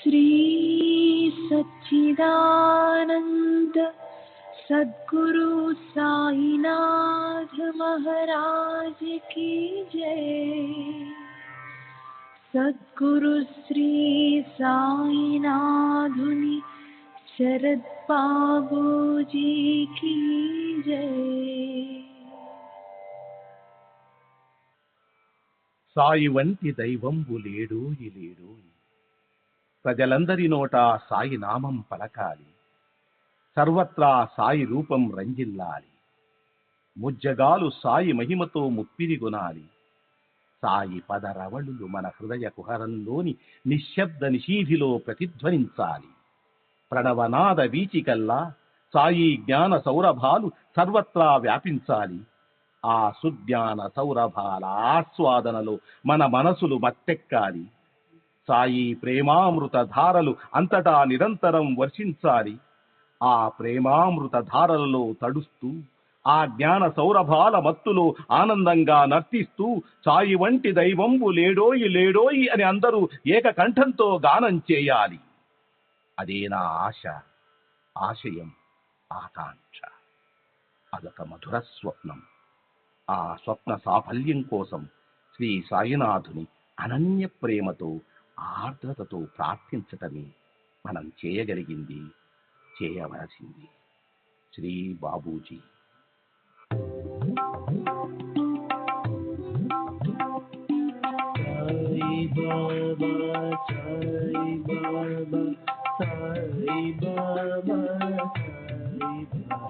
श्री सच्चिदानंद सद्गुरु साईनाथ महाराज की जय। सद्गुरु श्री साईनाथुनि शरद बाबूजी की जय। సాయి వంటి దైవంబు లేడోయి లేడోయి, ప్రజలందరి నోట సాయి నామం పలకాలి, సర్వత్రా సాయి రూపం రంజిల్లాలి, ముజ్జగాలు సాయి మహిమతో ముప్పిరిగొనాలి. సాయి పదరవళులు మన హృదయ కుహరంలోని నిశ్శబ్ద నిశీధిలో ప్రతిధ్వనించాలి. ప్రణవనాద వీచికల్లా సాయి జ్ఞాన సౌరభాలు సర్వత్రా వ్యాపించాలి. ఆ సుజ్ఞాన సౌరభాల ఆస్వాదనలో మన మనసులు మత్తెక్కాలి. సాయి ప్రేమామృత ధారలు అంతటా నిరంతరం వర్షించాలి. ఆ ప్రేమామృత ధారలలో తడుస్తూ, ఆ జ్ఞాన సౌరభాల మత్తులో ఆనందంగా నర్తిస్తూ సాయి వంటి దైవంబు లేడోయి లేడోయి అని అందరూ ఏకకంఠంతో గానం చేయాలి. అదే నా ఆశ, ఆశయం, ఆకాంక్ష. అదొక మధుర స్వప్నం. ఆ స్వప్న సాఫల్యం కోసం శ్రీ సాయినాథుని అనన్య ప్రేమతో, ఆర్ద్రతతో ప్రార్థించటమే మనం చేయగలిగింది, చేయవలసింది. Shri Babuji. Sai Baba, Sai Baba, Sai Baba, Sai Baba.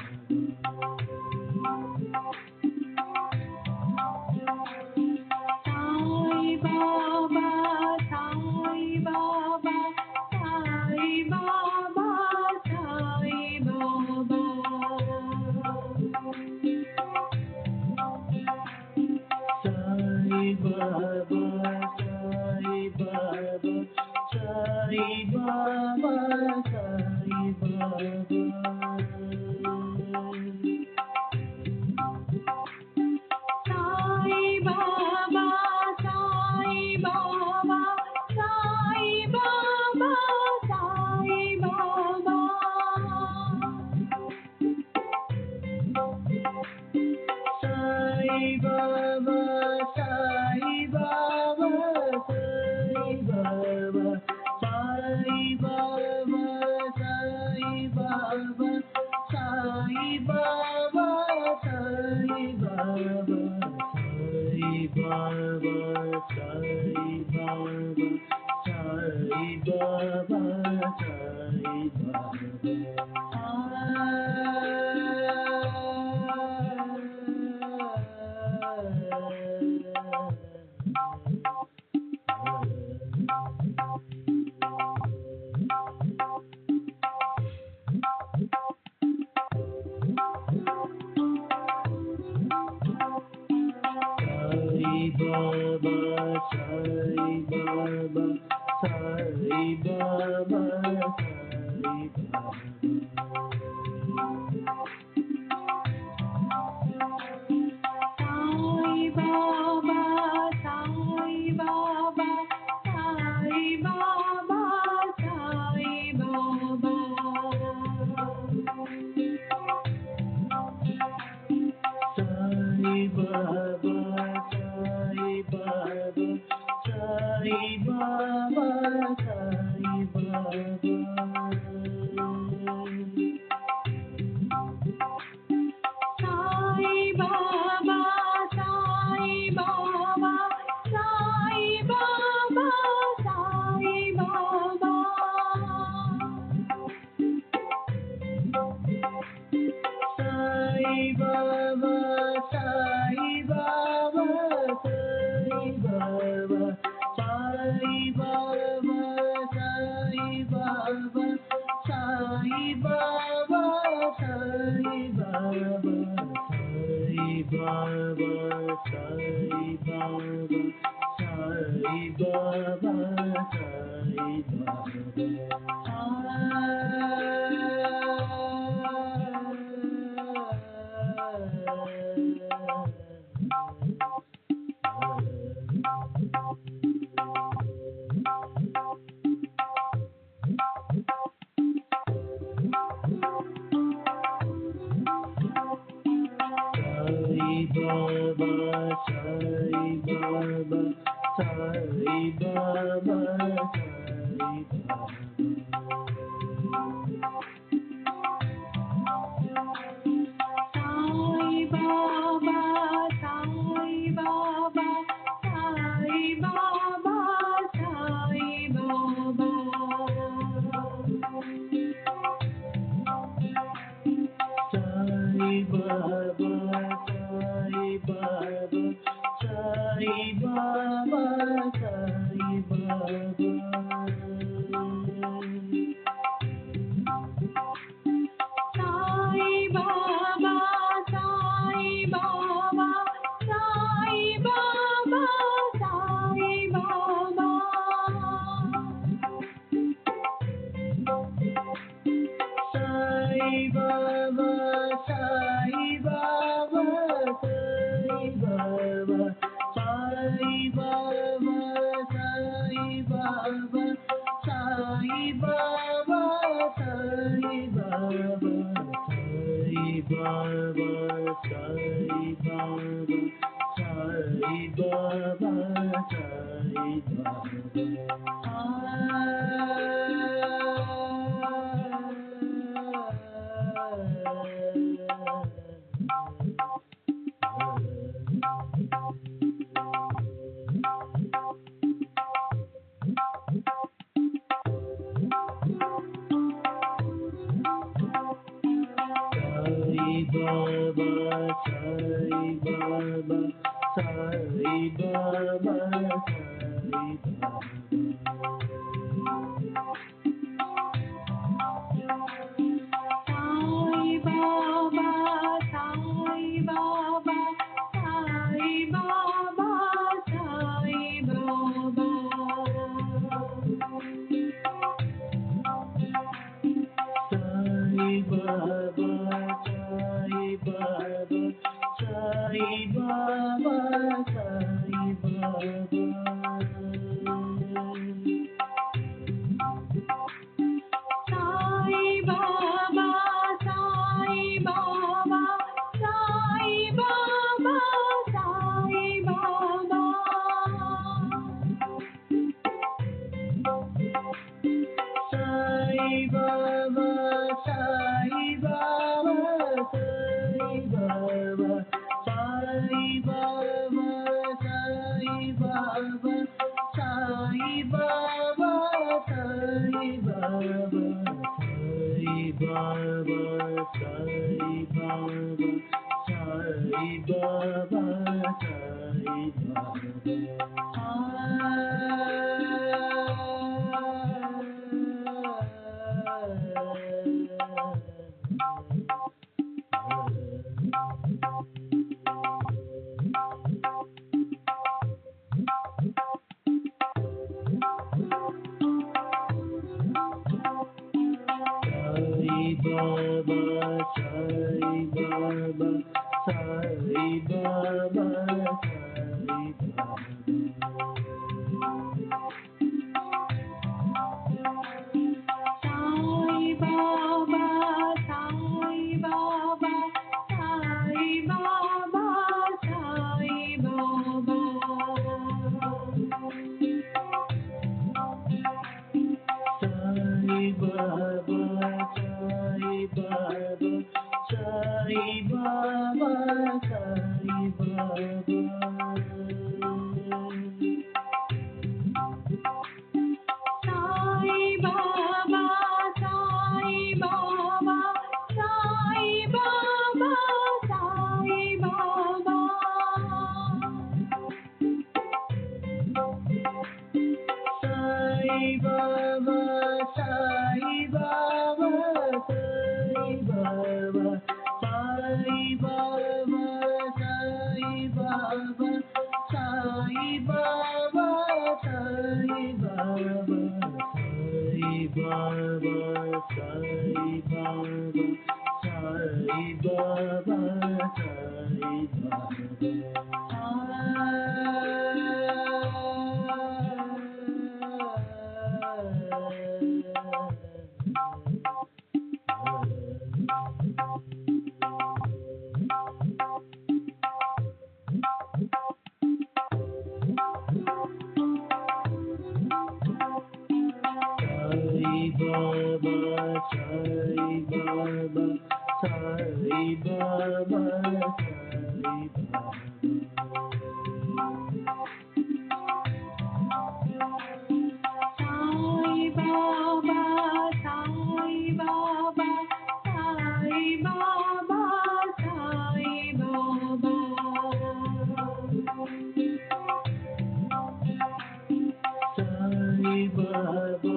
Baba,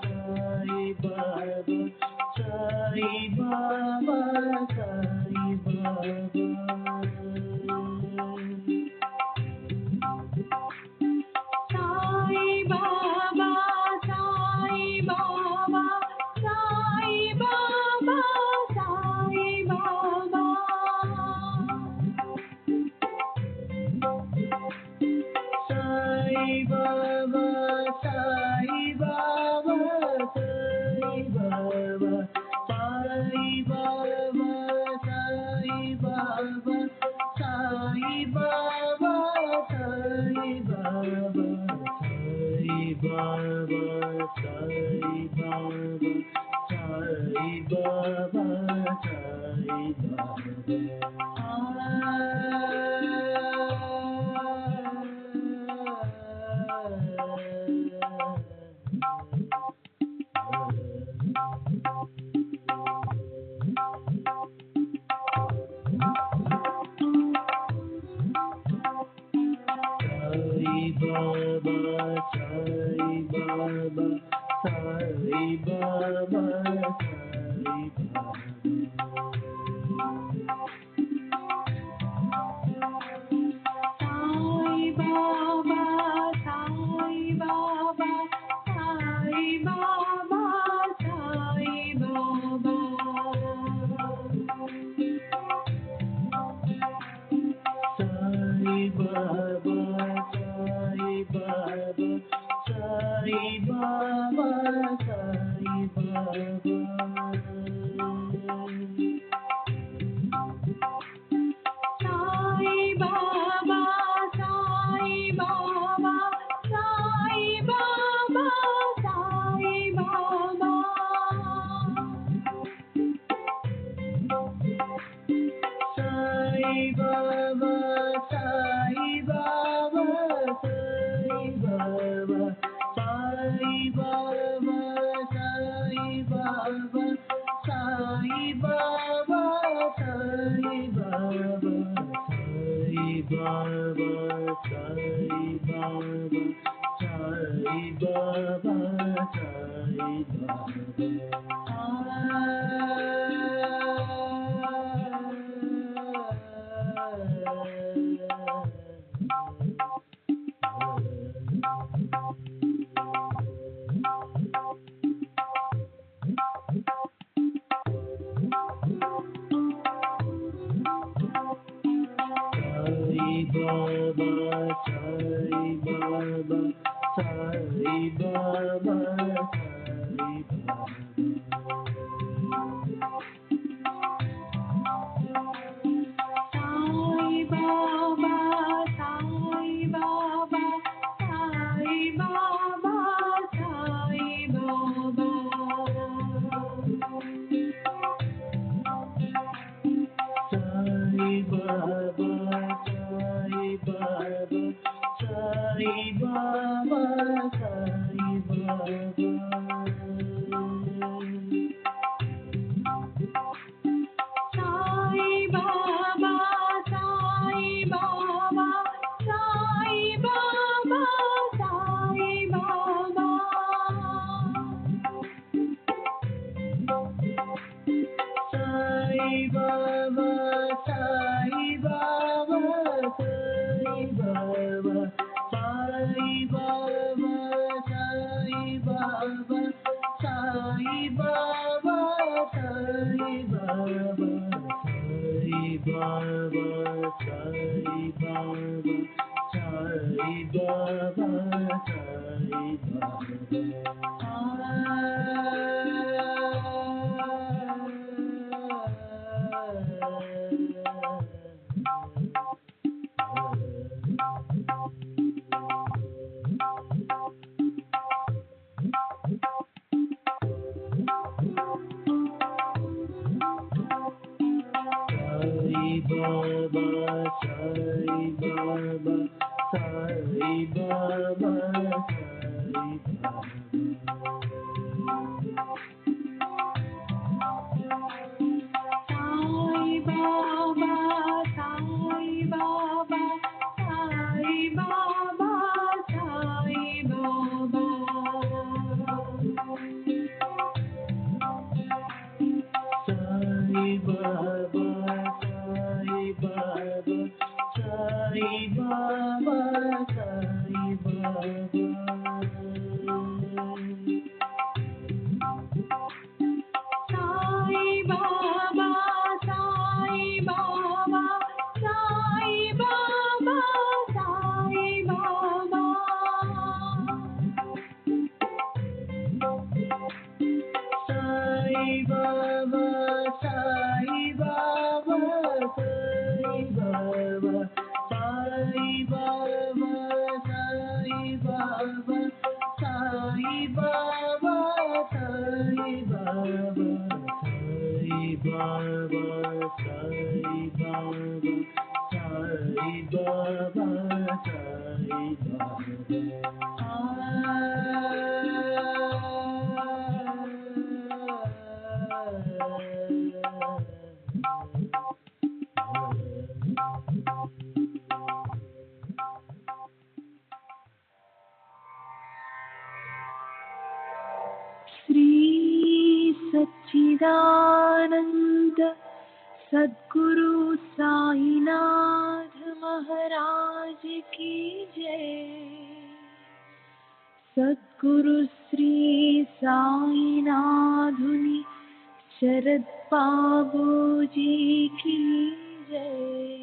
Sai Baba, Sai Baba, Sai Baba. Sai Baba, Sai Baba, Sai Baba, Sai Baba. Sai Baba, Sai Baba, Sai Baba, Sai Baba, Sai Baba, Sai Baba, Sai Baba, Sai Baba, Sai Baba, Sai Baba, Sai Baba, Sai Baba, Sai Baba, Sai Baba, Sai Baba, Sai Baba, Sai Baba. Sai Baba, Sai Baba, Sai Baba, Sai Baba, Sai Baba, Sai Baba, Sai Baba, Sai Baba, Sai Baba, Sai Baba, Sai Shri सच्चिदानंद सद्गुरु साईनाथ महाराज की जय। सद्गुरु श्री साईनाथुनि शरद बाबू जी की जय।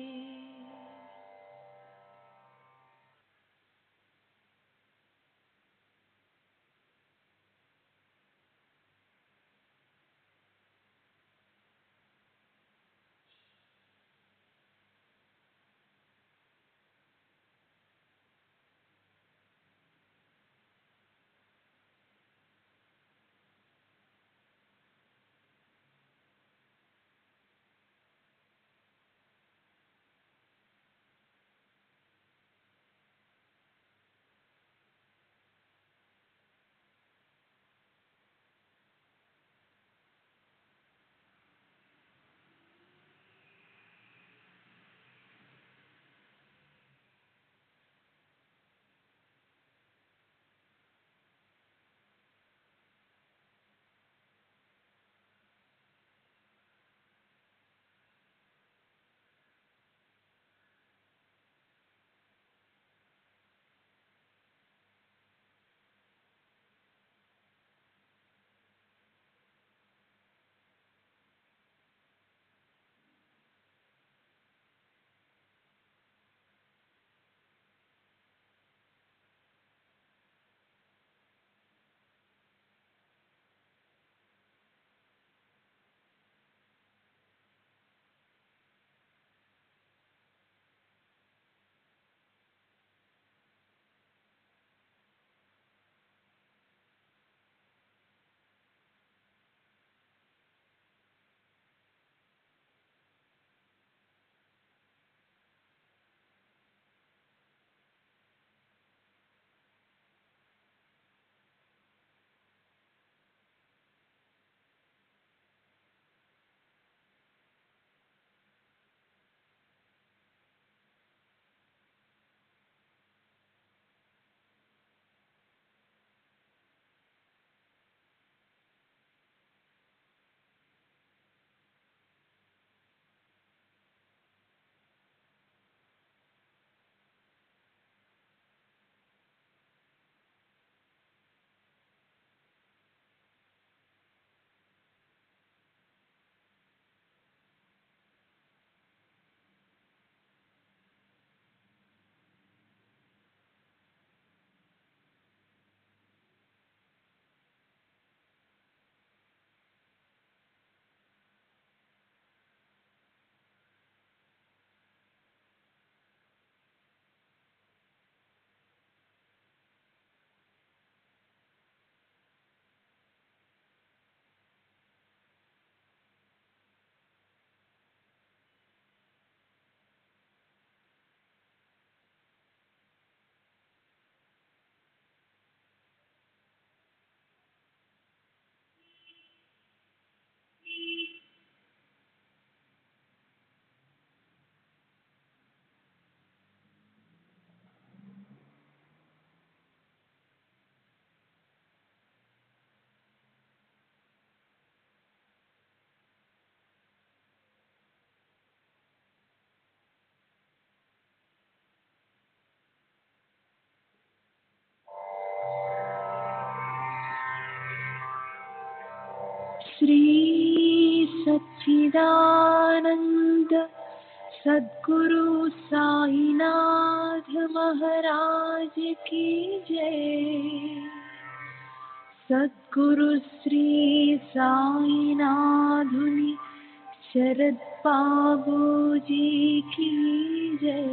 श्री सच्चिदानंद सद्गुरु साईनाथ महाराज की जय। सद्गुरु श्री साईनाथुनि शरद बाबूजी की जय।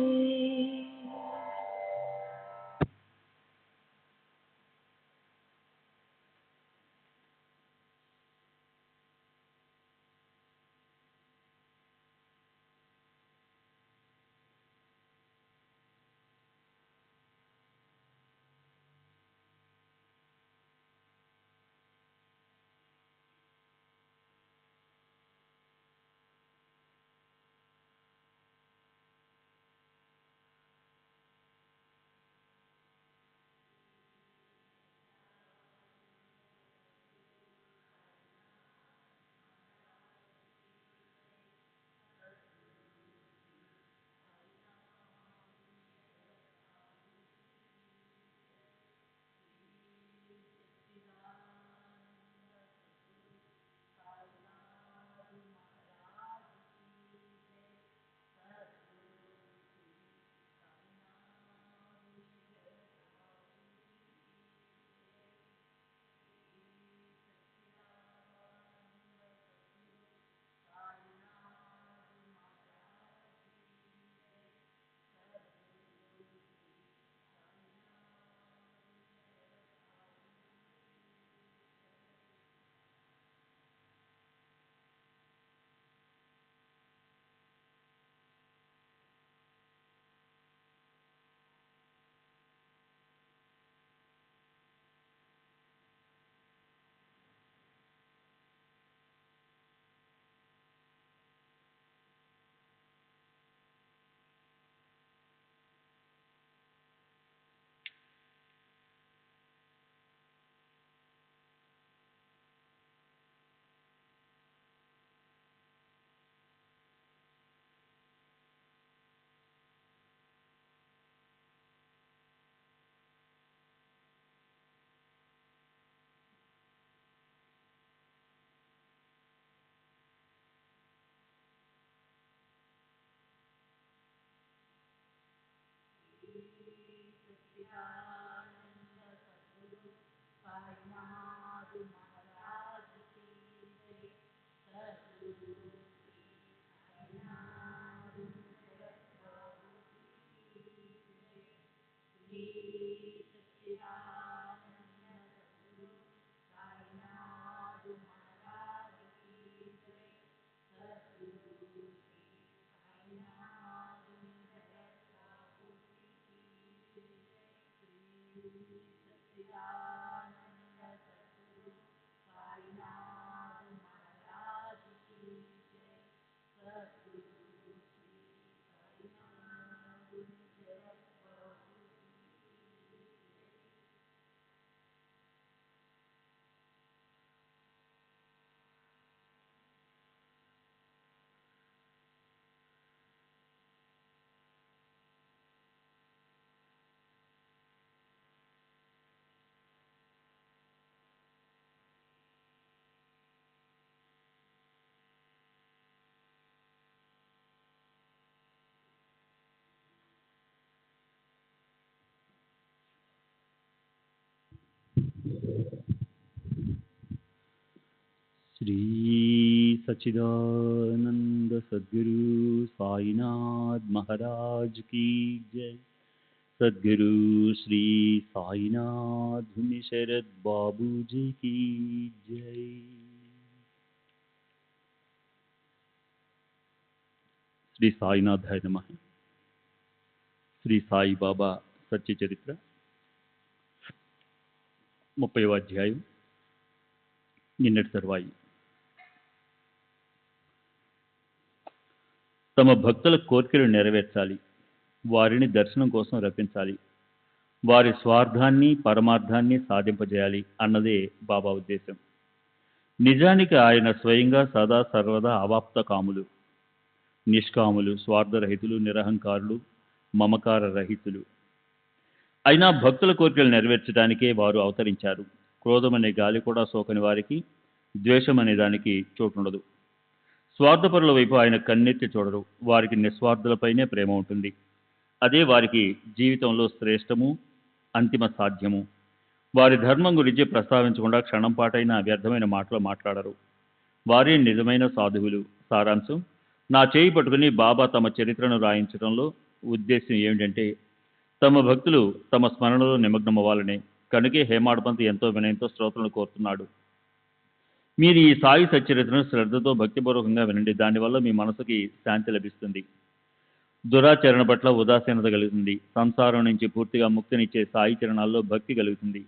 श्री सच्चिदानंद सद्गुरु साईनाथ महाराज की जय। सद्गुरु श्री साईनाथ धुनि शरद बाबूजी की जय। శ్రీ సాయినాథాయ నమః. శ్రీ సాయిబాబా సత్య చరిత్ర 30వ అధ్యాయం. నిన్నటి తరువాయి తమ భక్తుల కోరికలు నెరవేర్చాలి, వారిని దర్శనం కోసం రప్పించాలి, వారి స్వార్థాన్ని పరమార్థాన్ని సాధింపజేయాలి అన్నదే బాబా ఉద్దేశం. నిజానికి ఆయన స్వయంగా సదా సర్వదా అవాప్త కాములు, నిష్కాములు, స్వార్థరహితులు, నిరహంకారులు, మమకార రహితులు. అయినా భక్తుల కోరికలు నెరవేర్చడానికే వారు అవతరించారు. క్రోధమనే గాలి కూడా సోకని వారికి ద్వేషం అనే దానికి చోటుండదు. స్వార్థపరుల వైపు ఆయన కన్నెత్తి చూడరు. వారికి నిస్వార్థులపైనే ప్రేమ ఉంటుంది. అదే వారికి జీవితంలో శ్రేష్టము, అంతిమ సాధ్యము. వారి ధర్మం గురించి ప్రస్తావించకుండా క్షణం పాటైన వ్యర్థమైన మాటలు మాట్లాడరు. వారే నిజమైన సాధువులు. సారాంశం, నా చేయి పట్టుకుని బాబా తమ చరిత్రను రాయించడంలో ఉద్దేశం ఏమిటంటే, తమ భక్తులు తమ స్మరణలో నిమగ్నమవ్వాలని. కనుకే హేమాడ్ పంత్ ఎంతో వినయంతో శ్రోతలను కోరుతున్నాడు. మీరు ఈ సాయి సచ్చరిత్రను శ్రద్ధతో భక్తిపూర్వకంగా వినండి. దానివల్ల మీ మనసుకి శాంతి లభిస్తుంది. దురాచరణ పట్ల ఉదాసీనత కలుగుతుంది. సంసారం నుంచి పూర్తిగా ముక్తినిచ్చే సాయి చరణాల్లో భక్తి కలుగుతుంది.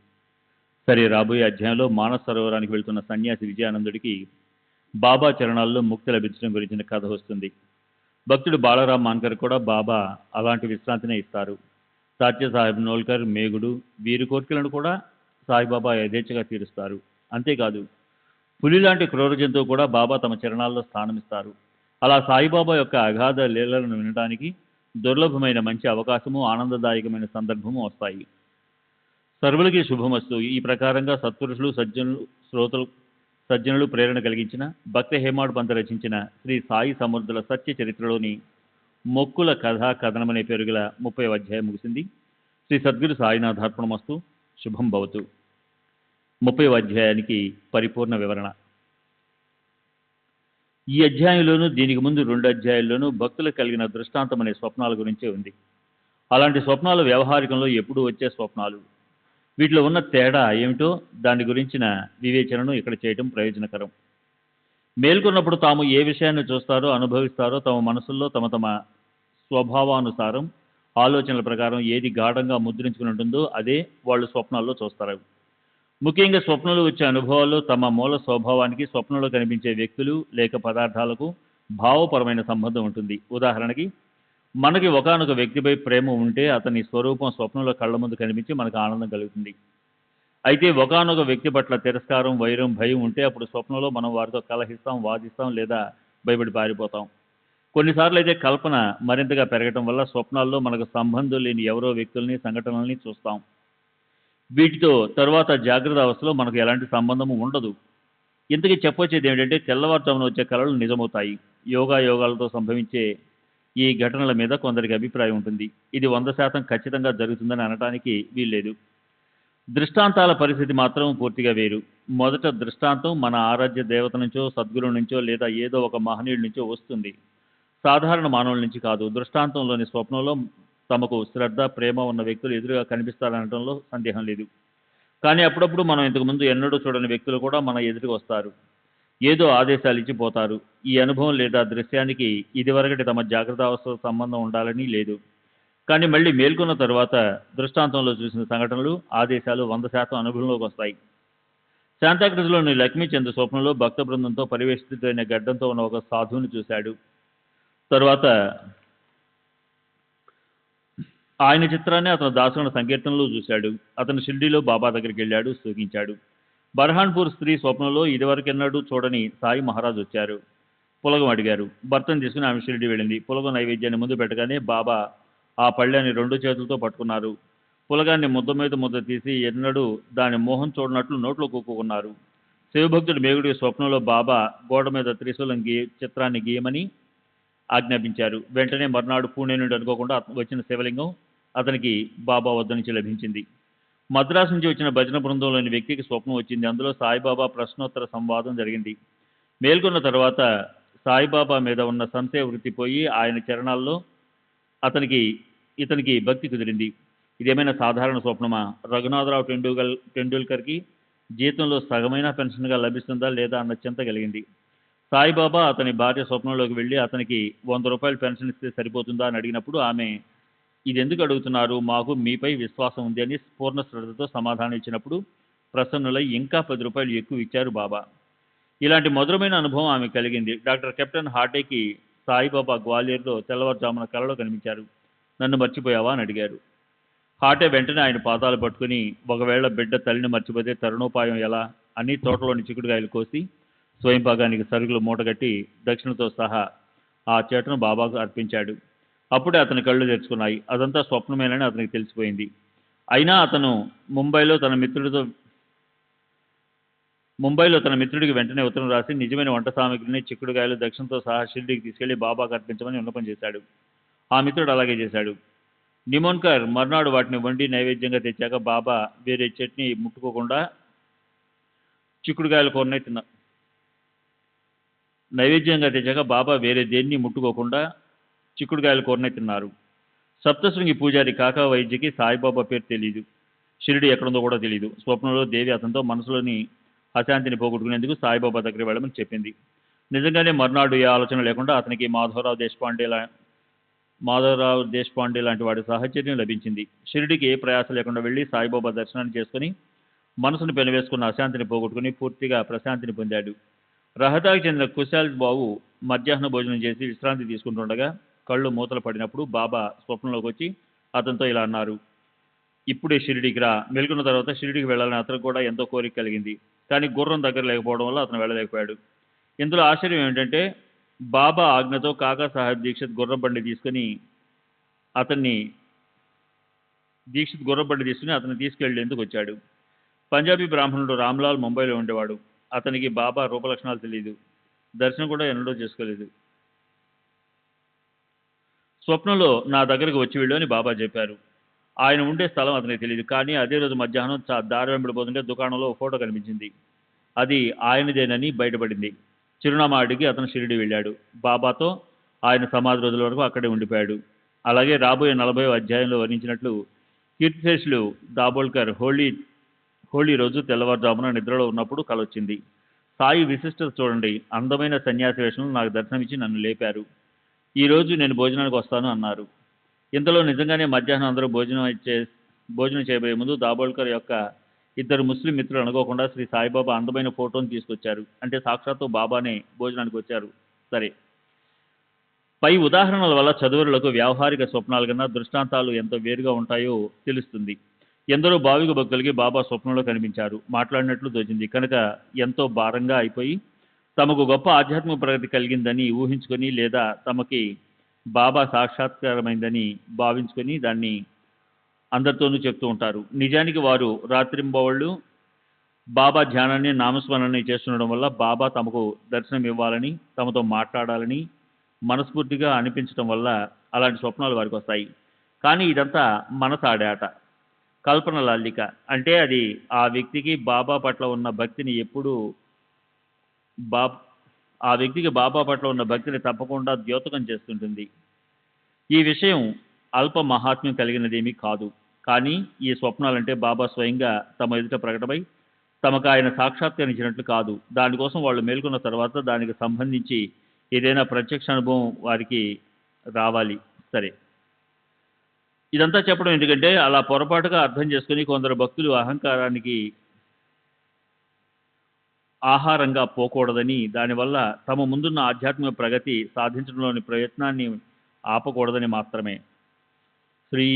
సరే, రాబోయే అధ్యాయంలో మానస సరోవరానికి వెళ్తున్న సన్యాసి విజయానందుడికి బాబా చరణాల్లో ముక్తి లభించడం గురించిన కథ వస్తుంది. భక్తుడు బాలరామ్ మాన్కర్ కూడా బాబా అలాంటి విశ్రాంతినే ఇస్తారు. తాత్య సాహెబ్ నోల్కర్, మేగుడు వీరి కోరికలను కూడా సాయిబాబా యథేచ్ఛగా తీరుస్తారు. అంతేకాదు, పులి లాంటి క్రూర జంతువు కూడా బాబా తమ చరణాల్లో స్థానమిస్తారు. అలా సాయిబాబా యొక్క అగాధ లీలలను వినడానికి దుర్లభమైన మంచి అవకాశము, ఆనందదాయకమైన సందర్భము వస్తాయి. సర్వులకి శుభమస్తు. ఈ ప్రకారంగా సత్పురుషులు, సజ్జనులు ప్రేరణ కలిగించిన భక్త హేమాడ్ పంత్ రచించిన శ్రీ సాయి సమర్థుల సత్య చరిత్రలోని మొక్కుల కథా కథనం అనే పేరు గల 30వ అధ్యాయం ముగిసింది. శ్రీ సద్గురు సాయినాథార్పణమస్తు. శుభం భవతు. 30వ అధ్యాయానికి పరిపూర్ణ వివరణ. ఈ అధ్యాయంలోనూ దీనికి ముందు 2 అధ్యాయాల్లోనూ భక్తులకు కలిగిన దృష్టాంతం అనే స్వప్నాల గురించే ఉంది. అలాంటి స్వప్నాలు వ్యవహారికంలో ఎప్పుడూ వచ్చే స్వప్నాలు. వీటిలో ఉన్న తేడా ఏమిటో దాని గురించిన వివేచనను ఇక్కడ చేయడం ప్రయోజనకరం. మేల్కొన్నప్పుడు తాము ఏ విషయాన్ని చూస్తారో, అనుభవిస్తారో తమ మనసుల్లో తమ తమ స్వభావానుసారం, ఆలోచనల ప్రకారం ఏది గాఢంగా ముద్రించుకుని ఉంటుందో అదే వాళ్ళు స్వప్నాల్లో చూస్తారు. ముఖ్యంగా స్వప్నంలో వచ్చే అనుభవాల్లో తమ మూల స్వభావానికి స్వప్నంలో కనిపించే వ్యక్తులు లేక పదార్థాలకు భావపరమైన సంబంధం ఉంటుంది. ఉదాహరణకి, మనకి ఒకానొక వ్యక్తిపై ప్రేమ ఉంటే అతని స్వరూపం స్వప్నంలో కళ్ళ ముందు కనిపించి మనకు ఆనందం కలుగుతుంది. అయితే ఒకానొక వ్యక్తి పట్ల తిరస్కారం, వైరం, భయం ఉంటే అప్పుడు స్వప్నంలో మనం వారితో కలహిస్తాం, వాదిస్తాం లేదా భయపడి పారిపోతాం. కొన్నిసార్లు అయితే కల్పన మరింతగా పెరగటం వల్ల స్వప్నాల్లో మనకు సంబంధం లేని ఎవరో వ్యక్తుల్ని, సంఘటనల్ని చూస్తాం. వీటితో తరువాత జాగ్రత్త అవస్థలో మనకు ఎలాంటి సంబంధము ఉండదు. ఇంతకీ చెప్పొచ్చేది ఏమిటంటే, తెల్లవారుజామున వచ్చే కళలు నిజమవుతాయి. యోగాలతో సంభవించే ఈ ఘటనల మీద కొందరికి అభిప్రాయం ఉంటుంది. ఇది 100% ఖచ్చితంగా జరుగుతుందని అనటానికి వీల్లేదు. దృష్టాంతాల పరిస్థితి మాత్రం పూర్తిగా వేరు. మొదట దృష్టాంతం మన ఆరాధ్య దేవత నుంచో, సద్గురువు నుంచో లేదా ఏదో ఒక మహనీయుడి నుంచో వస్తుంది. సాధారణ మానవుల నుంచి కాదు. దృష్టాంతంలోని స్వప్నంలో తమకు శ్రద్ధ, ప్రేమ ఉన్న వ్యక్తులు ఎదురుగా కనిపిస్తారనడంలో సందేహం లేదు. కానీ అప్పుడప్పుడు మనం ఇంతకుముందు ఎన్నడూ చూడని వ్యక్తులు కూడా మన ఎదురుగా వస్తారు. ఏదో ఆదేశాలు ఇచ్చి పోతారు. ఈ అనుభవం లేదా దృశ్యానికి ఇదివరకటి తమ జాగ్రత్త అవస్థతో సంబంధం ఉండాలని లేదు. కానీ మళ్ళీ మేల్కొన్న తర్వాత దృష్టాంతంలో చూసిన సంఘటనలు, ఆదేశాలు 100% అనుభవంలోకి వస్తాయి. శాంతాకృతిలోని లక్ష్మీచంద్ స్వప్నంలో భక్త బృందంతో పరివేష్టితైన గడ్డంతో ఉన్న ఒక సాధువుని చూశాడు. తరువాత ఆయన చిత్రాన్ని అతను దాసుల సంకీర్తనలో చూశాడు. అతను షిర్డీలో బాబా దగ్గరికి వెళ్ళాడు, స్థూకించాడు. బర్హాన్పూర్ స్త్రీ స్వప్నంలో ఇదివరకెన్నడూ చూడని సాయి మహారాజ్ వచ్చారు. పులగం అడిగారు. భర్తను తీసుకుని ఆమె షిర్డీ వెళ్ళింది. పులగం నైవేద్యాన్ని ముందు పెట్టగానే బాబా ఆ పళ్ళాన్ని 2 చేతులతో పట్టుకున్నారు. పులగాన్ని ముద్ద మీద ముద్ద తీసి ఎన్నడూ దాని మోహం చూడనట్లు నోట్లో కూక్కున్నారు. శివభక్తుడు మేగుడి స్వప్నంలో బాబా గోడ మీద త్రిశూలం చిత్రాన్ని గీయమని ఆజ్ఞాపించారు. వెంటనే మర్నాడు పూణే నుండి అనుకోకుండా వచ్చిన శివలింగం అతనికి బాబా వద్ద నుంచి లభించింది. మద్రాసు నుంచి వచ్చిన భజన బృందంలోని వ్యక్తికి స్వప్నం వచ్చింది. అందులో సాయిబాబా ప్రశ్నోత్తర సంవాదం జరిగింది. మేల్కొన్న తర్వాత సాయిబాబా మీద ఉన్న సంశయ వృత్తి పోయి ఆయన చరణాల్లో ఇతనికి భక్తి కుదిరింది. ఇదేమైనా సాధారణ స్వప్నమా? రఘునాథరావు టెండూల్కర్కి జీతంలో సగమైన పెన్షన్గా లభిస్తుందా లేదా అన్న చింత కలిగింది. సాయిబాబా అతని భార్య స్వప్నంలోకి వెళ్ళి అతనికి 100 రూపాయలు పెన్షన్ ఇస్తే సరిపోతుందా అని అడిగినప్పుడు ఆమె, ఇది ఎందుకు అడుగుతున్నారు, మాకు మీపై విశ్వాసం ఉంది అని పూర్ణ శ్రద్ధతో సమాధానం ఇచ్చినప్పుడు ప్రసన్నులై ఇంకా 10 రూపాయలు ఎక్కువ ఇచ్చారు బాబా. ఇలాంటి మధురమైన అనుభవం ఆమె కలిగింది. డాక్టర్ కెప్టెన్ హార్టేకి సాయిబాబా గ్వాలియర్లో తెల్లవారుజామున కలలో కనిపించారు. నన్ను మర్చిపోయావా అని అడిగారు. హార్టే వెంటనే ఆయన పాదాలు పట్టుకుని, ఒకవేళ బిడ్డ తల్లిని మర్చిపోతే తరుణోపాయం ఎలా అని తోటలోని చిక్కుడుకాయలు కోసి స్వయంపాకానికి సరుకులు మూటగట్టి దక్షిణతో సహా ఆ చేటను బాబాకు అర్పించాడు. అప్పుడే అతని కళ్ళు తెరుచుకున్నాయి. అదంతా స్వప్నమేనని అతనికి తెలిసిపోయింది. అయినా అతను ముంబైలో తన ముంబైలో తన మిత్రుడికి వెంటనే ఉత్తరం రాసి నిజమైన వంట సామగ్రిని చిక్కుడుగాయలు దక్షిణతో సహా షిరిడీకి తీసుకెళ్లి బాబాకు అర్పించమని విన్నపం చేశాడు. ఆ మిత్రుడు అలాగే చేశాడు. నిమోన్కర్ మర్నాడు వాటిని వండి నైవేద్యంగా తెచ్చాక బాబా వేరే చట్నీ ముట్టుకోకుండా చిక్కుడుగాయల కూరనే తిన్నారు. నైవేద్యంగా తెచ్చాక బాబా వేరే దేన్ని ముట్టుకోకుండా చిక్కుడుగాయల కూరనే తిన్నారు. సప్తశృంగి పూజారి కాకా వైద్యకి సాయిబాబా పేరు తెలియదు, షిరిడి ఎక్కడుందో కూడా తెలియదు. స్వప్నంలో దేవి అతనితో మనసులోని అశాంతిని పోగొట్టుకునేందుకు సాయిబాబా దగ్గర వెళ్ళమని చెప్పింది. నిజంగానే మర్నాడు ఏ ఆలోచన లేకుండా అతనికి మాధవరావు దేశపాండే లాంటి వాడి సాహచర్యం లభించింది. షిరిడికి ఏ ప్రయాస లేకుండా వెళ్ళి సాయిబాబా దర్శనాన్ని చేసుకుని మనసును పెనవేసుకున్న అశాంతిని పోగొట్టుకుని పూర్తిగా ప్రశాంతిని పొందాడు. రహదాకి చెందిన కుశాల్ బాబు మధ్యాహ్న భోజనం చేసి విశ్రాంతి తీసుకుంటుండగా కళ్ళు మూతలు పడినప్పుడు బాబా స్వప్నంలోకి వచ్చి అతనితో ఇలా అన్నారు: ఇప్పుడే షిరిడికి రా. మెలుకున్న తర్వాత షిరిడికి వెళ్ళాలని అతనికి కూడా ఎంతో కోరిక కలిగింది. కానీ గుర్రం దగ్గర లేకపోవడం వల్ల అతను వెళ్ళలేకపోయాడు. ఇందులో ఆశ్చర్యం ఏమిటంటే బాబా ఆజ్ఞతో కాకా సాహెబ్ దీక్షిత్ గుర్రం బండి తీసుకుని అతన్ని తీసుకెళ్లేందుకు వచ్చాడు. పంజాబీ బ్రాహ్మణుడు రామ్లాల్ ముంబైలో ఉండేవాడు. అతనికి బాబా రూపలక్షణాలు తెలియదు, దర్శనం కూడా ఎన్నడూ చేసుకోలేదు. స్వప్నంలో నా దగ్గరకు వచ్చి వెళ్ళు అని బాబా చెప్పారు. ఆయన ఉండే స్థలం అతనికి తెలియదు. కానీ అదే రోజు మధ్యాహ్నం దారి వెంబడిపోతుంటే దుకాణంలో ఓ ఫోటో కనిపించింది. అది ఆయనదేనని బయటపడింది. చిరునామా అడిగి అతను షిరిడి వెళ్ళాడు. బాబాతో ఆయన సమాధి రోజుల వరకు అక్కడే ఉండిపోయాడు. అలాగే రాబోయే 40వ అధ్యాయంలో వర్ణించినట్లు కీర్తిశేషులు దాబోల్కర్ హోళీ రోజు తెల్లవారుజామున నిద్రలో ఉన్నప్పుడు కలొచ్చింది. సాయి విశిష్టత చూడండి, అందమైన సన్యాసి వేషంలో నాకు దర్శనమిచ్చి నన్ను లేపారు. ఈ రోజు నేను భోజనానికి వస్తాను అన్నారు. ఇంతలో నిజంగానే మధ్యాహ్నం అందరూ భోజనం చేయబోయే ముందు దాబోల్కర్ యొక్క ఇద్దరు ముస్లిం మిత్రులు అనుకోకుండా శ్రీ సాయిబాబా అందమైన ఫోటోను తీసుకొచ్చారు. అంటే సాక్షాత్తు బాబానే భోజనానికి వచ్చారు. సరే, పై ఉదాహరణల వల్ల చదువులకు వ్యావహారిక స్వప్నాల కన్నా దృష్టాంతాలు ఎంత వేరుగా ఉంటాయో తెలుస్తుంది. ఎందరో భావిక భక్తులకి బాబా స్వప్నంలో కనిపించారు, మాట్లాడినట్లు తోచింది కనుక ఎంతో భారంగా అయిపోయి తమకు గొప్ప ఆధ్యాత్మిక ప్రగతి కలిగిందని ఊహించుకొని లేదా తమకి బాబా సాక్షాత్కారమైందని భావించుకొని దాన్ని అందరితోనూ చెప్తూ ఉంటారు. నిజానికి వారు రాత్రింబవళ్ళు బాబా ధ్యానాన్ని నామస్మరణని చేస్తుండడం వల్ల బాబా తమకు దర్శనం ఇవ్వాలని తమతో మాట్లాడాలని మనస్ఫూర్తిగా అనిపించడం వల్ల అలాంటి స్వప్నాలు వారికి వస్తాయి. కానీ ఇదంతా మనసు ఆడే ఆట, కల్పన లాలిక. అంటే అది ఆ వ్యక్తికి బాబా పట్ల ఉన్న భక్తిని తప్పకుండా ద్యోతకం చేస్తుంటుంది. ఈ విషయం అల్ప మహాత్మ్యం కలిగినదేమీ కాదు. కానీ ఈ స్వప్నాలంటే బాబా స్వయంగా తమ ఎదుట ప్రకటమై తమకు ఆయన సాక్షాత్కరించినట్లు కాదు. దానికోసం వాళ్ళు మేల్కొన్న తర్వాత దానికి సంబంధించి ఏదైనా ప్రత్యక్ష అనుభవం వారికి రావాలి. సరే, ఇదంతా చెప్పడం ఎందుకంటే అలా పొరపాటుగా అర్థం చేసుకుని కొందరు భక్తులు అహంకారానికి ఆహారంగా పోకూడదని, దానివల్ల తమ ముందున్న ఆధ్యాత్మిక ప్రగతి సాధించడంలోని ప్రయత్నాన్ని ఆపకూడదని మాత్రమే. శ్రీ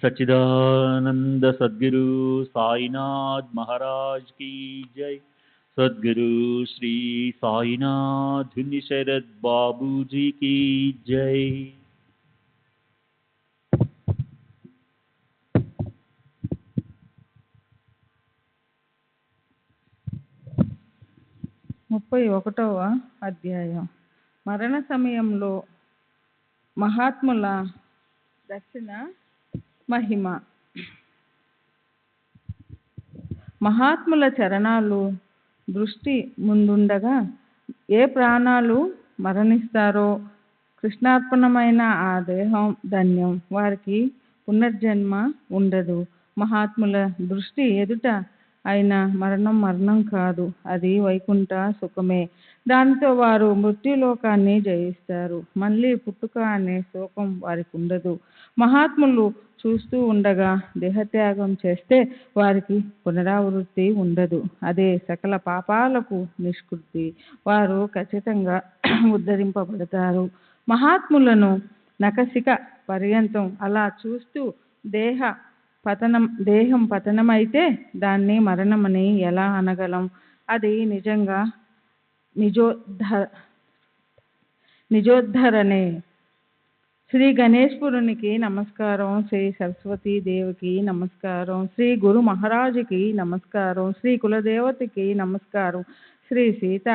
సచ్చిదానంద సద్గురు సాయినాథ్ మహారాజ్ కీ జై. సద్గురు శ్రీ సాయినాథ్ శరద్ బాబూజీ కీ జై. ముప్పై 31వ అధ్యాయం. మరణ సమయంలో మహాత్ముల దర్శన మహిమ. మహాత్ముల చరణాలు దృష్టి ముందుండగా ఏ ప్రాణాలు మరణిస్తారో కృష్ణార్పణమైన ఆ దేహం ధన్యం, వారికి పునర్జన్మ ఉండదు. మహాత్ముల దృష్టి ఎదుట అయిన మరణం కాదు, అది వైకుంఠ సుఖమే. దానితో వారు మృత్యులోకాన్ని జయిస్తారు. మళ్ళీ పుట్టుక అనే శోకం వారికి ఉండదు. మహాత్ములు చూస్తూ ఉండగా దేహత్యాగం చేస్తే వారికి పునరావృత్తి ఉండదు. అదే సకల పాపాలకు నిష్కృతి. వారు ఖచ్చితంగా ఉద్ధరింపబడతారు. మహాత్ములను నఖశిఖ పర్యంతం అలా చూస్తూ దేహం పతనమైతే దాన్ని మరణమని ఎలా అనగలం? అది నిజంగా నిజోద్ధరణే. శ్రీ గణేశ్వరునికి నమస్కారం, శ్రీ సరస్వతీ దేవికి నమస్కారం, శ్రీ గురు మహారాజుకి నమస్కారం, శ్రీ కులదేవతకి నమస్కారం, శ్రీ సీత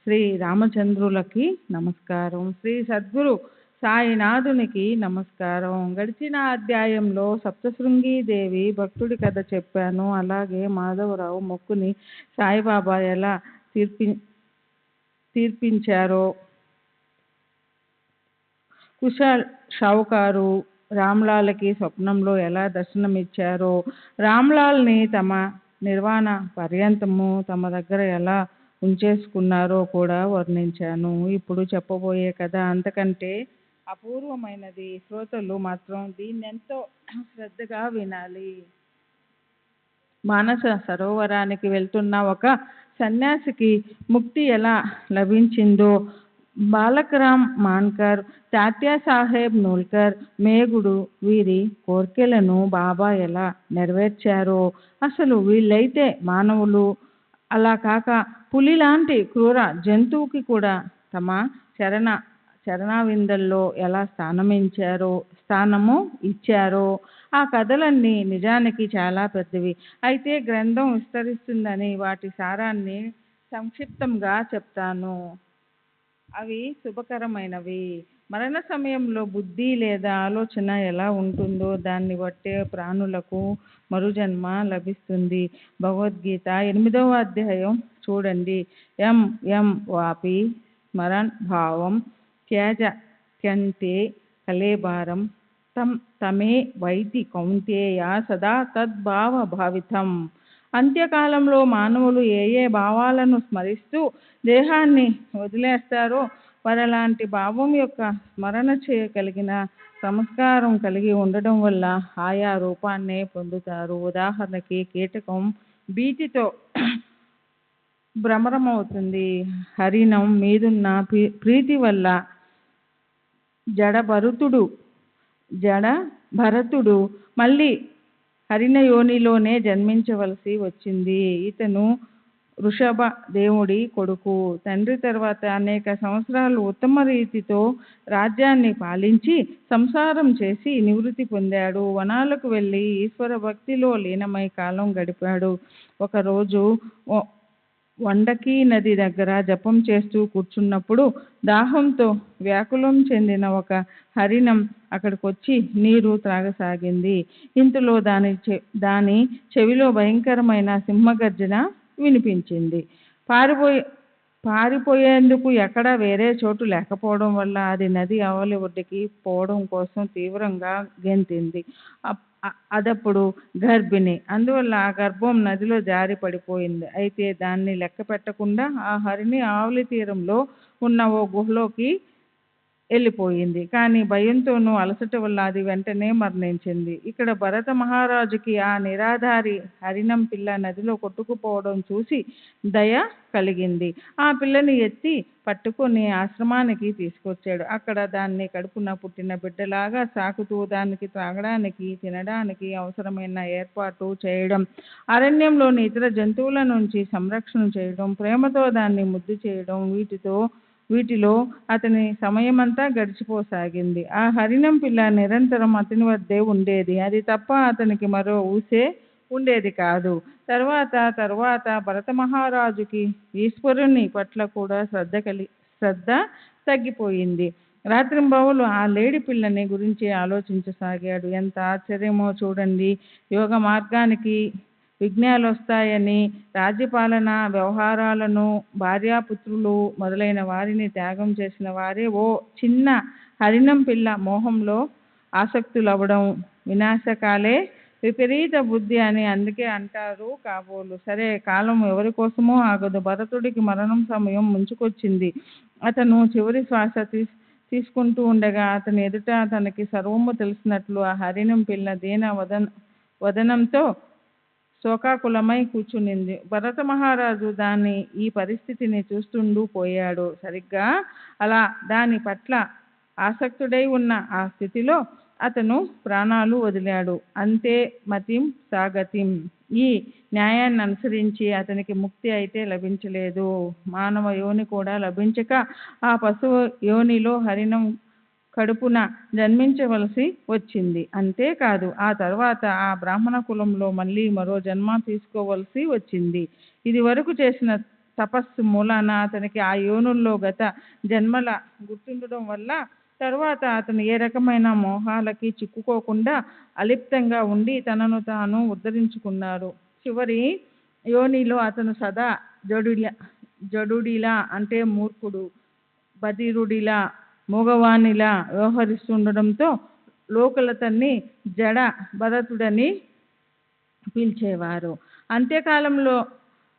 శ్రీ రామచంద్రులకి నమస్కారం, శ్రీ సద్గురు సాయినాథునికి నమస్కారం. గడిచిన అధ్యాయంలో సప్తశృంగి దేవి భక్తుడి కథ చెప్పాను. అలాగే మాధవరావు మొక్కుని సాయిబాబా ఎలా తీర్పించారో, కుశల్ షావుకారు రామ్లాల్కి స్వప్నంలో ఎలా దర్శనమిచ్చారో, రామ్లాల్ని తమ నిర్వాణ పర్యంతము తమ దగ్గర ఎలా ఉంచేసుకున్నారో కూడా వర్ణించాను. ఇప్పుడు చెప్పబోయే కథ అంతకంటే అపూర్వమైనది. శ్రోతలు మాత్రం దీన్నెంతో శ్రద్ధగా వినాలి. మానస సరోవరానికి వెళ్తున్న ఒక సన్యాసికి ముక్తి ఎలా లభించిందో బాలకరామ్ మాన్కర్, తాత్యాసాహెబ్ నూల్కర్, మేగుడు వీరి కోర్కెలను బాబా ఎలా నెరవేర్చారో, అసలు వీళ్ళైతే మానవులు, అలా కాక పులి లాంటి క్రూర జంతువుకి కూడా తమ చరణావిందల్లో ఎలా స్థానము ఇచ్చారో, ఆ కథలన్నీ నిజానికి చాలా పెద్దవి. అయితే గ్రంథం విస్తరిస్తుందని వాటి సారాన్ని సంక్షిప్తంగా చెప్తాను. అవి శుభకరమైనవి. మరణ సమయంలో బుద్ధి లేదా ఆలోచన ఎలా ఉంటుందో దాన్ని బట్టే ప్రాణులకు మరుజన్మ లభిస్తుంది. భగవద్గీత 8వ అధ్యాయం చూడండి. యం వాపి స్మరణ్ భావం త్యజ త్యంతే కలేబారం తమే వైతి కౌంతేయ సదా తద్భావ భావితం. అంత్యకాలంలో మానవులు ఏ భావాలను స్మరిస్తూ దేహాన్ని వదిలేస్తారో వారలాంటి భావం యొక్క స్మరణ చేయగలిగిన సంస్కారం కలిగి ఉండడం వల్ల ఆయా రూపాన్నే పొందుతారు. ఉదాహరణకి కీటకం భీతితో భ్రమరమవుతుంది. హరిణం మీదున్న ప్రీతి వల్ల జడభరతుడు మళ్ళీ హరిణ యోనిలోనే జన్మించవలసి వచ్చింది. ఇతను వృషభ దేవుడి కొడుకు. తండ్రి తర్వాత అనేక సంవత్సరాలు ఉత్తమ రీతితో రాజ్యాన్ని పాలించి సంసారం చేసి నివృత్తి పొందాడు. వనాలకు వెళ్ళి ఈశ్వర భక్తిలో లీనమై కాలం గడిపాడు. ఒకరోజు వండకీ నది దగ్గర జపం చేస్తూ కూర్చున్నప్పుడు దాహంతో వ్యాకులం చెందిన ఒక హరిణం అక్కడికొచ్చి నీరు త్రాగసాగింది. ఇంతలో దాని చెవిలో భయంకరమైన సింహగర్జన వినిపించింది. పారిపోయేందుకు ఎక్కడా వేరే చోటు లేకపోవడం వల్ల అది నది అవలి ఒడ్డుకి పోవడం కోసం తీవ్రంగా గెంతింది. అదప్పుడు గర్భిణి. అందువల్ల ఆ గర్భం నదిలో జారి పడిపోయింది. అయితే దాన్ని లెక్క పెట్టకుండా ఆ హరిణి ఆవలి తీరంలో ఉన్న ఓ గుహలోకి వెళ్ళిపోయింది. కానీ భయంతోనూ అలసట వల్ల అది వెంటనే మరణించింది. ఇక్కడ భరత మహారాజుకి ఆ నిరాధారి హరిణం పిల్ల నదిలో కొట్టుకుపోవడం చూసి దయ కలిగింది. ఆ పిల్లని ఎత్తి పట్టుకొని ఆశ్రమానికి తీసుకొచ్చాడు. అక్కడ దాన్ని కడుపున పుట్టిన బిడ్డలాగా సాకుతూ దానికి త్రాగడానికి తినడానికి అవసరమైన ఏర్పాటు చేయడం, అరణ్యంలోని ఇతర జంతువుల నుంచి సంరక్షణ చేయడం, ప్రేమతో దాన్ని ముద్దు చేయడం, వీటిలో అతని సమయమంతా గడిచిపోసాగింది. ఆ హరిణం పిల్ల నిరంతరం అతని వద్దే ఉండేది. అది తప్ప అతనికి మరో ఊసే ఉండేది కాదు. తర్వాత భరత మహారాజుకి ఈశ్వరుని పట్ల కూడా శ్రద్ధ తగ్గిపోయింది. రాత్రింబవళ్ళు ఆ లేడి పిల్లని గురించి ఆలోచించసాగాడు. ఎంత ఆశ్చర్యమో చూడండి. యోగ మార్గానికి విఘ్నాలొస్తాయని రాజ్యపాలన వ్యవహారాలను, భార్యాపుత్రులు మొదలైన వారిని త్యాగం చేసిన వారే ఓ చిన్న హరిణం పిల్ల మోహంలో ఆసక్తులవ్వడం వినాశకాలే విపరీత బుద్ధి అని అందుకే అంటారు కాబోలు. సరే, కాలం ఎవరి కోసమో ఆగదు. భరతుడికి మరణం సమయం ముంచుకొచ్చింది. అతను చివరి శ్వాస తీసుకుంటూ ఉండగా అతని ఎదుట తనకి సర్వము తెలిసినట్లు ఆ హరిణం పిల్ల దీన వదనంతో శోకాకులమై కూర్చునింది. భరత మహారాజు ఈ పరిస్థితిని చూస్తుండూ పోయాడు. సరిగ్గా అలా దాని పట్ల ఆసక్తుడై ఉన్న ఆ స్థితిలో అతను ప్రాణాలు వదిలాడు. అంతే మతిం సాగతిం. ఈ న్యాయాన్ని అనుసరించి అతనికి ముక్తి అయితే లభించలేదు. మానవ యోని కూడా లభించక ఆ పశువు యోనిలో హరిణం కడుపున జన్మించవలసి వచ్చింది. అంతేకాదు ఆ తర్వాత ఆ బ్రాహ్మణ కులంలో మళ్ళీ మరో జన్మ తీసుకోవలసి వచ్చింది. ఇది వరకు చేసిన తపస్సు మూలాన అతనికి ఆ యోనుల్లో గత జన్మల గుర్తుండడం వల్ల తర్వాత అతను ఏ రకమైన మోహాలకి చిక్కుకోకుండా అలిప్తంగా ఉండి తనను తాను ఉద్ధరించుకున్నారు. చివరి యోనిలో అతను సదా జడుడిలా అంటే మూర్ఖుడు, బధిరుడిలా, మూగవానిలా వ్యవహరిస్తుండడంతో లోకులతన్ని జడ భరతుడని పిలిచేవారు. అంత్యకాలంలో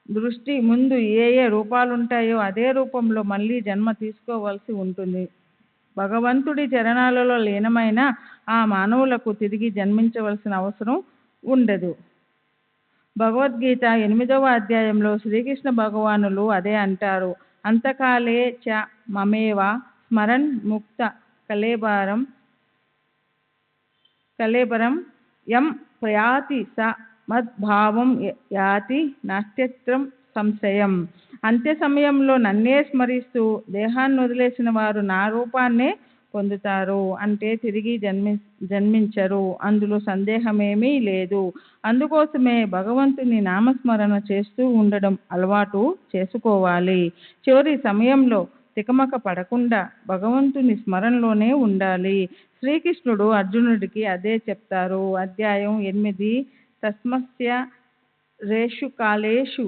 దృష్టి ముందు ఏ ఏ రూపాలుంటాయో అదే రూపంలో మళ్ళీ జన్మ తీసుకోవలసి ఉంటుంది. భగవంతుడి చరణాలలో లీనమైన ఆ మానవులకు తిరిగి జన్మించవలసిన అవసరం ఉండదు. భగవద్గీత 8వ అధ్యాయంలో శ్రీకృష్ణ భగవానులు అదే అంటారు. అంతకాలే చ మమేవ స్మరన్ ముక్త కళేబరం యం ప్రయాతి స మద్భావం యాతి నాస్త్యత్రం సంశయం. అంత్య సమయంలో నన్నే స్మరిస్తూ దేహాన్ని వదిలేసిన వారు నా రూపాన్నే పొందుతారు, అంటే తిరిగి జన్మించరు. అందులో సందేహమేమీ లేదు. అందుకోసమే భగవంతుని నామస్మరణ చేస్తూ ఉండడం అలవాటు చేసుకోవాలి. చివరి సమయంలో తికమక పడకుండా భగవంతుని స్మరణలోనే ఉండాలి. శ్రీకృష్ణుడు అర్జునుడికి అదే చెప్తారు. అధ్యాయం 8 తస్మస్య రేషు కాలేషు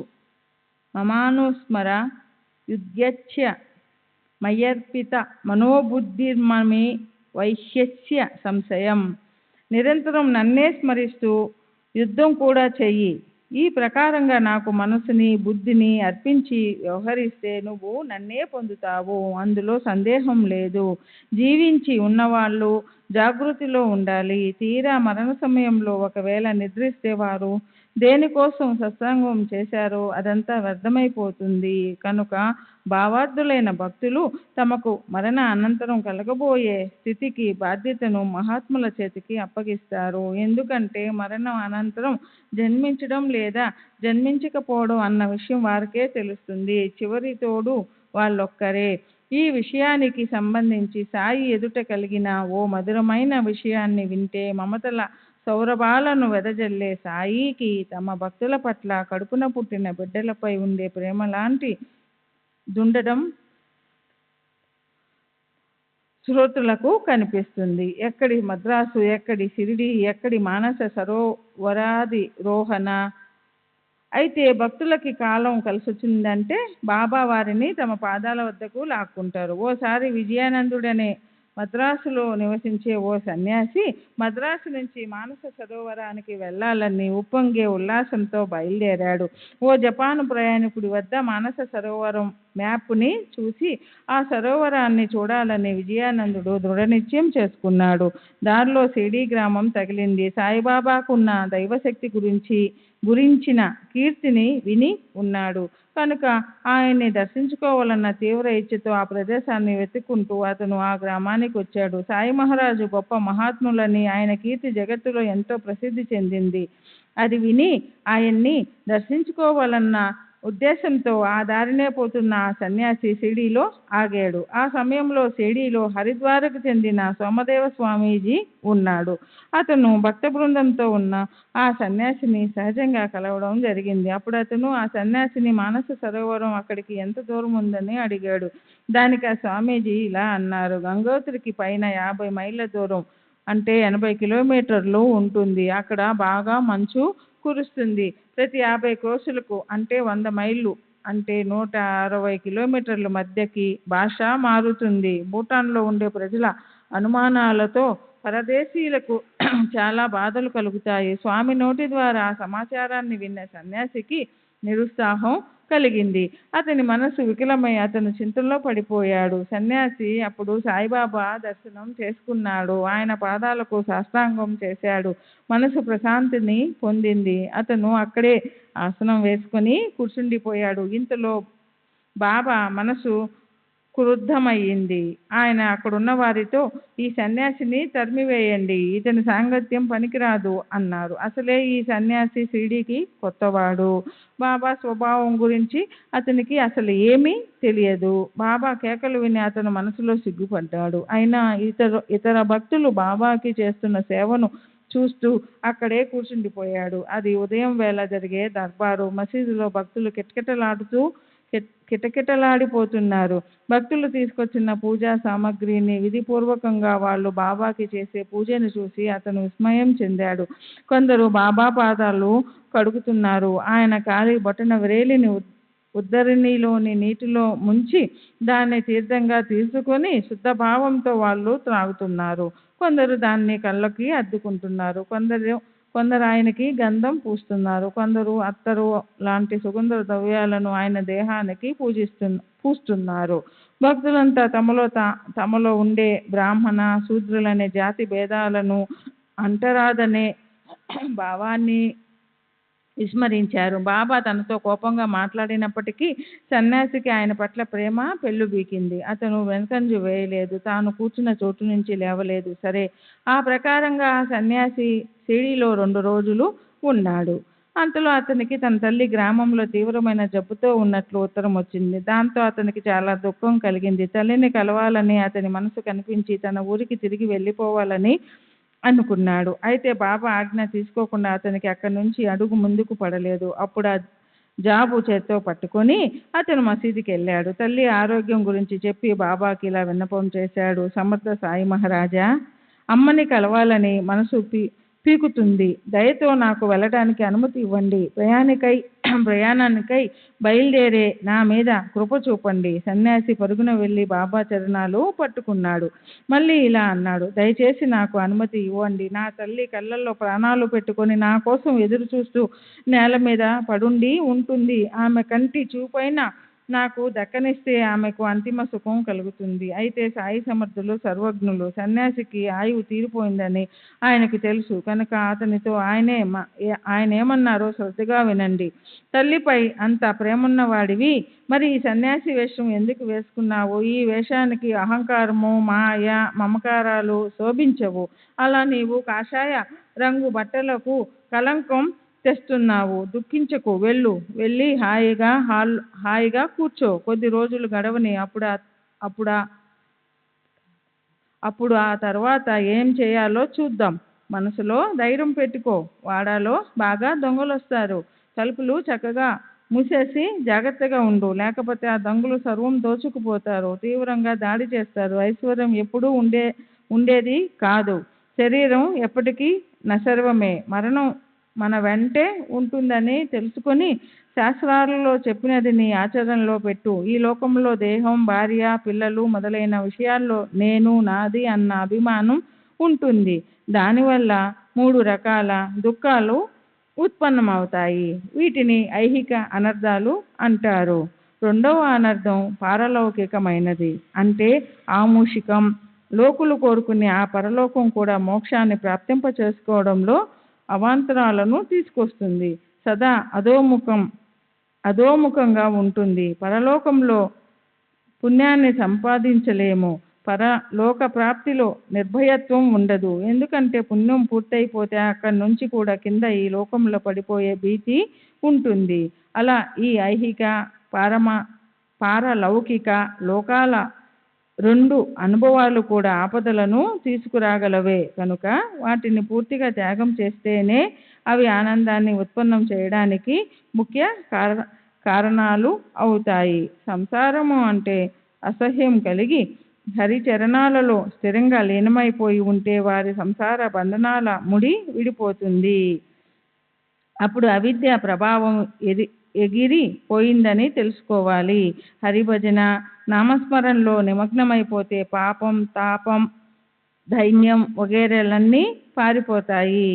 మమానుస్మర యుధ్యస్య మయ్యర్పిత మనోబుద్ధిర్మమే వైశ్యస్య సంశయం. నిరంతరం నన్నే స్మరిస్తూ యుద్ధం కూడా చెయ్యి. ఈ ప్రకారంగా నాకు మనసుని బుద్ధిని అర్పించి వ్యవహరిస్తే నువ్వు నన్నే పొందుతావు. అందులో సందేహం లేదు. జీవించి ఉన్నవాళ్ళు జాగృతిలో ఉండాలి. తీరా మరణ సమయంలో ఒకవేళ నిద్రిస్తే వారు దేనికోసం సత్సంగం చేశారో అదంతా వ్యర్థమైపోతుంది. కనుక భావార్థులైన భక్తులు తమకు మరణ అనంతరం కలగబోయే స్థితికి బాధ్యతను మహాత్ముల చేతికి అప్పగిస్తారు. ఎందుకంటే మరణం అనంతరం జన్మించడం లేదా జన్మించకపోవడం అన్న విషయం వారికే తెలుస్తుంది. చివరి తోడు వాళ్ళొక్కరే. ఈ విషయానికి సంబంధించి సాయి ఎదుట కలిగిన ఓ మధురమైన విషయాన్ని వింటే మమతల సౌరభాలను వెదజల్లే సాయికి తమ భక్తుల పట్ల కడుపున పుట్టిన బిడ్డలపై ఉండే ప్రేమలాంటి దుండడం శ్రోతలకు కనిపిస్తుంది. ఎక్కడి మద్రాసు, ఎక్కడి షిరిడి, ఎక్కడి మానస సరోవరాది రోహణ. అయితే భక్తులకి కాలం కలిసొచ్చిందంటే బాబా వారిని తమ పాదాల వద్దకు లాక్కుంటారు. ఓసారి విజయానందుడనే మద్రాసులో నివసించే ఓ సన్యాసి మద్రాసు నుంచి మానస సరోవరానికి వెళ్ళాలని ఉప్పొంగే ఉల్లాసంతో బయలుదేరాడు. ఓ జపాను ప్రయాణికుడి వద్ద మానస సరోవరం మ్యాప్ని చూసి ఆ సరోవరాన్ని చూడాలని విజయానందుడు దృఢనిశ్చయం చేసుకున్నాడు. దారిలో సిడి గ్రామం తగిలింది. సాయిబాబాకున్న దైవశక్తి గురించిన కీర్తిని విని ఉన్నాడు కనుక ఆయన్ని దర్శించుకోవాలన్న తీవ్ర ఇచ్చతో ఆ ప్రదేశాన్ని వెతుక్కుంటూ అతను ఆ గ్రామానికి వచ్చాడు. సాయి మహారాజు గొప్ప మహాత్ములని, ఆయన కీర్తి జగత్తులో ఎంతో ప్రసిద్ధి చెందింది. అది విని ఆయన్ని దర్శించుకోవాలన్న ఉద్దేశంతో ఆ దారినే పోతున్న ఆ సన్యాసి షిరిడీలో ఆగాడు. ఆ సమయంలో షిరిడీలో హరిద్వార్కు చెందిన సోమదేవ స్వామీజీ ఉన్నాడు. అతను భక్త బృందంతో ఉన్న ఆ సన్యాసిని సహజంగా కలవడం జరిగింది. అప్పుడు అతను ఆ సన్యాసిని మానస సరోవరం అక్కడికి ఎంత దూరం ఉందని అడిగాడు. దానికి ఆ స్వామీజీ ఇలా అన్నారు. గంగోత్రికి పైన 50 మైళ్ళ దూరం, అంటే 80 కిలోమీటర్లు ఉంటుంది. అక్కడ బాగా మంచు కురుస్తుంది. ప్రతి 50 క్రోసులకు, అంటే 100 మైళ్ళు, అంటే 160 కిలోమీటర్ల మధ్యకి భాష మారుతుంది. భూటాన్లో ఉండే ప్రజల అనుమానాలతో పరదేశీయులకు చాలా బాధలు కలుగుతాయి. స్వామి నోటి ద్వారా ఆ సమాచారాన్ని విన్న సన్యాసికి నిరుత్సాహం కలిగింది. అతని మనసు వికలమై అతను చింతల్లో పడిపోయాడు. సన్యాసి అప్పుడు సాయిబాబా దర్శనం చేసుకున్నాడు. ఆయన పాదాలకు సాష్టాంగం చేశాడు. మనసు ప్రశాంతిని పొందింది. అతను అక్కడే ఆసనం వేసుకొని కూర్చుండిపోయాడు. ఇంతలో బాబా మనసు క్రుద్ధమయ్యింది. ఆయన అక్కడున్న వారితో, ఈ సన్యాసిని తరిమివేయండి, ఇతని సాంగత్యం పనికిరాదు అన్నారు. అసలే ఈ సన్యాసి షిరిడీకి కొత్తవాడు. బాబా స్వభావం గురించి అతనికి అసలు ఏమీ తెలియదు. బాబా కేకలు విని అతను మనసులో సిగ్గుపడ్డాడు. అయినా ఇతర భక్తులు బాబాకి చేస్తున్న సేవను చూస్తూ అక్కడే కూర్చుండిపోయాడు. అది ఉదయం వేళ జరిగే దర్బారు. మసీదులో భక్తులు కిటకిటలాడిపోతున్నారు. భక్తులు తీసుకొచ్చిన పూజా సామగ్రిని విధిపూర్వకంగా వాళ్ళు బాబాకి చేసే పూజను చూసి అతను విస్మయం చెందాడు. కొందరు బాబా పాదాలు కడుగుతున్నారు. ఆయన కాలి బొటన వ్రేలిని ఉద్దరిణిలోని నీటిలో ముంచి దాన్ని తీర్థంగా తీసుకొని శుద్ధభావంతో వాళ్ళు త్రాగుతున్నారు. కొందరు దాన్ని కళ్ళకి అద్దుకుంటున్నారు. కొందరు ఆయనకి గంధం పూస్తున్నారు. కొందరు అత్తరు లాంటి సుగంధ ద్రవ్యాలను ఆయన దేహానికి పూస్తున్నారు. భక్తులంతా తమలో ఉండే బ్రాహ్మణ శూద్రులనే జాతి భేదాలను అంటరాదనే భావాన్ని విస్మరించారు. బాబా తనతో కోపంగా మాట్లాడినప్పటికీ సన్యాసికి ఆయన పట్ల ప్రేమ పెళ్ళుబీకింది. అతను వెనకంజు వేయలేదు. తాను కూర్చున్న చోటు నుంచి లేవలేదు. సరే, ఆ ప్రకారంగా సన్యాసి షిరిడీలో 2 రోజులు ఉన్నాడు. అంతలో అతనికి తన తల్లి గ్రామంలో తీవ్రమైన జబ్బుతో ఉన్నట్లు ఉత్తరం వచ్చింది. దాంతో అతనికి చాలా దుఃఖం కలిగింది. తల్లిని కలవాలని అతని మనసు కనిపించి తన ఊరికి తిరిగి వెళ్ళిపోవాలని అనుకున్నాడు. అయితే బాబా ఆజ్ఞ తీసుకోకుండా అతనికి అక్కడి నుంచి అడుగు ముందుకు పడలేదు. అప్పుడు ఆ జాబు చేత్తో పట్టుకొని అతను మసీదుకి వెళ్ళాడు. తల్లి ఆరోగ్యం గురించి చెప్పి బాబాకి ఇలా విన్నపం చేశాడు. సమర్థ సాయి మహారాజా, అమ్మని కలవాలని మనసు పీకుతుంది. దయతో నాకు వెళ్ళడానికి అనుమతి ఇవ్వండి. ప్రయాణానికై బయలుదేరే నా మీద కృప చూపండి. సన్యాసి పరుగున వెళ్ళి బాబా చరణాలు పట్టుకున్నాడు. మళ్ళీ ఇలా అన్నాడు, దయచేసి నాకు అనుమతి ఇవ్వండి. నా తల్లి కళ్ళల్లో ప్రాణాలు పెట్టుకొని నా కోసం ఎదురు చూస్తూ నేల మీద పడుండి ఉంటుంది. ఆమె కంటి చూపైనా నాకు దక్కనిస్తే ఆమెకు అంతిమ సుఖం కలుగుతుంది. అయితే సాయి సమర్థులు సర్వజ్ఞులు. సన్యాసికి ఆయువు తీరిపోయిందని ఆయనకు తెలుసు కనుక అతనితో ఆయనేమన్నారో శ్రద్ధగా వినండి. తల్లిపై అంత ప్రేమన్నవాడివి మరి ఈ సన్యాసి వేషం ఎందుకు వేసుకున్నావు? ఈ వేషానికి అహంకారము, మాయ, మమకారాలు శోభించవు. అలా నీవు కాషాయ రంగు బట్టలకు కలంకం తెస్తున్నావు. దుఃఖించకు, వెళ్ళి హాయిగా కూర్చో. కొద్ది రోజులు గడవని. అప్పుడు ఆ తర్వాత ఏం చేయాలో చూద్దాం. మనసులో ధైర్యం పెట్టుకో. వాడాలో బాగా దొంగలొస్తారు. తలుపులు చక్కగా మూసేసి జాగ్రత్తగా ఉండు. లేకపోతే ఆ దొంగలు సర్వం దోచుకుపోతారు. తీవ్రంగా దాడి చేస్తారు. ఐశ్వర్యం ఎప్పుడూ ఉండేది కాదు. శరీరం ఎప్పటికీ నశ్వరమే. మరణం మన వెంటే ఉంటుందని తెలుసుకొని శాస్త్రాలలో చెప్పినది నీ ఆచరణలో పెట్టు. ఈ లోకంలో దేహం, భార్య, పిల్లలు మొదలైన విషయాల్లో నేను, నాది అన్న అభిమానం ఉంటుంది. దానివల్ల 3 రకాల దుఃఖాలు ఉత్పన్నమవుతాయి. వీటిని ఐహిక అనర్థాలు అంటారు. 2వ అనర్థం పారలౌకికమైనది, అంటే ఆముషికం. లోకులు కోరుకునే ఆ పరలోకం కూడా మోక్షాన్ని ప్రాప్తింప చేసుకోవడంలో అవాంతరాలను తీసుకొస్తుంది. సదా అధోముఖంగా ఉంటుంది. పరలోకంలో పుణ్యాన్ని సంపాదించలేము. పరలోక ప్రాప్తిలో నిర్భయత్వం ఉండదు. ఎందుకంటే పుణ్యం పూర్తయిపోతే అక్కడి నుంచి కూడా కింద ఈ లోకంలో పడిపోయే భీతి ఉంటుంది. అలా ఈ ఐహిక పారలౌకిక లోకాల 2 అనుభవాలు కూడా ఆపదలను తీసుకురాగలవే కనుక వాటిని పూర్తిగా త్యాగం చేస్తేనే అవి ఆనందాన్ని ఉత్పన్నం చేయడానికి ముఖ్య కారణాలు అవుతాయి. సంసారము అంటే అసహ్యం కలిగి హరిచరణాలలో స్థిరంగా లీనమైపోయి ఉంటే వారి సంసార బంధనాల ముడి విడిపోతుంది. అప్పుడు అవిద్య ప్రభావం ఎగిరి పోయిందని తెలుసుకోవాలి. హరిభజన, నామస్మరణలో నిమగ్నమైపోతే పాపం, తాపం, దైన్యం వగైరాలన్నీ పారిపోతాయి.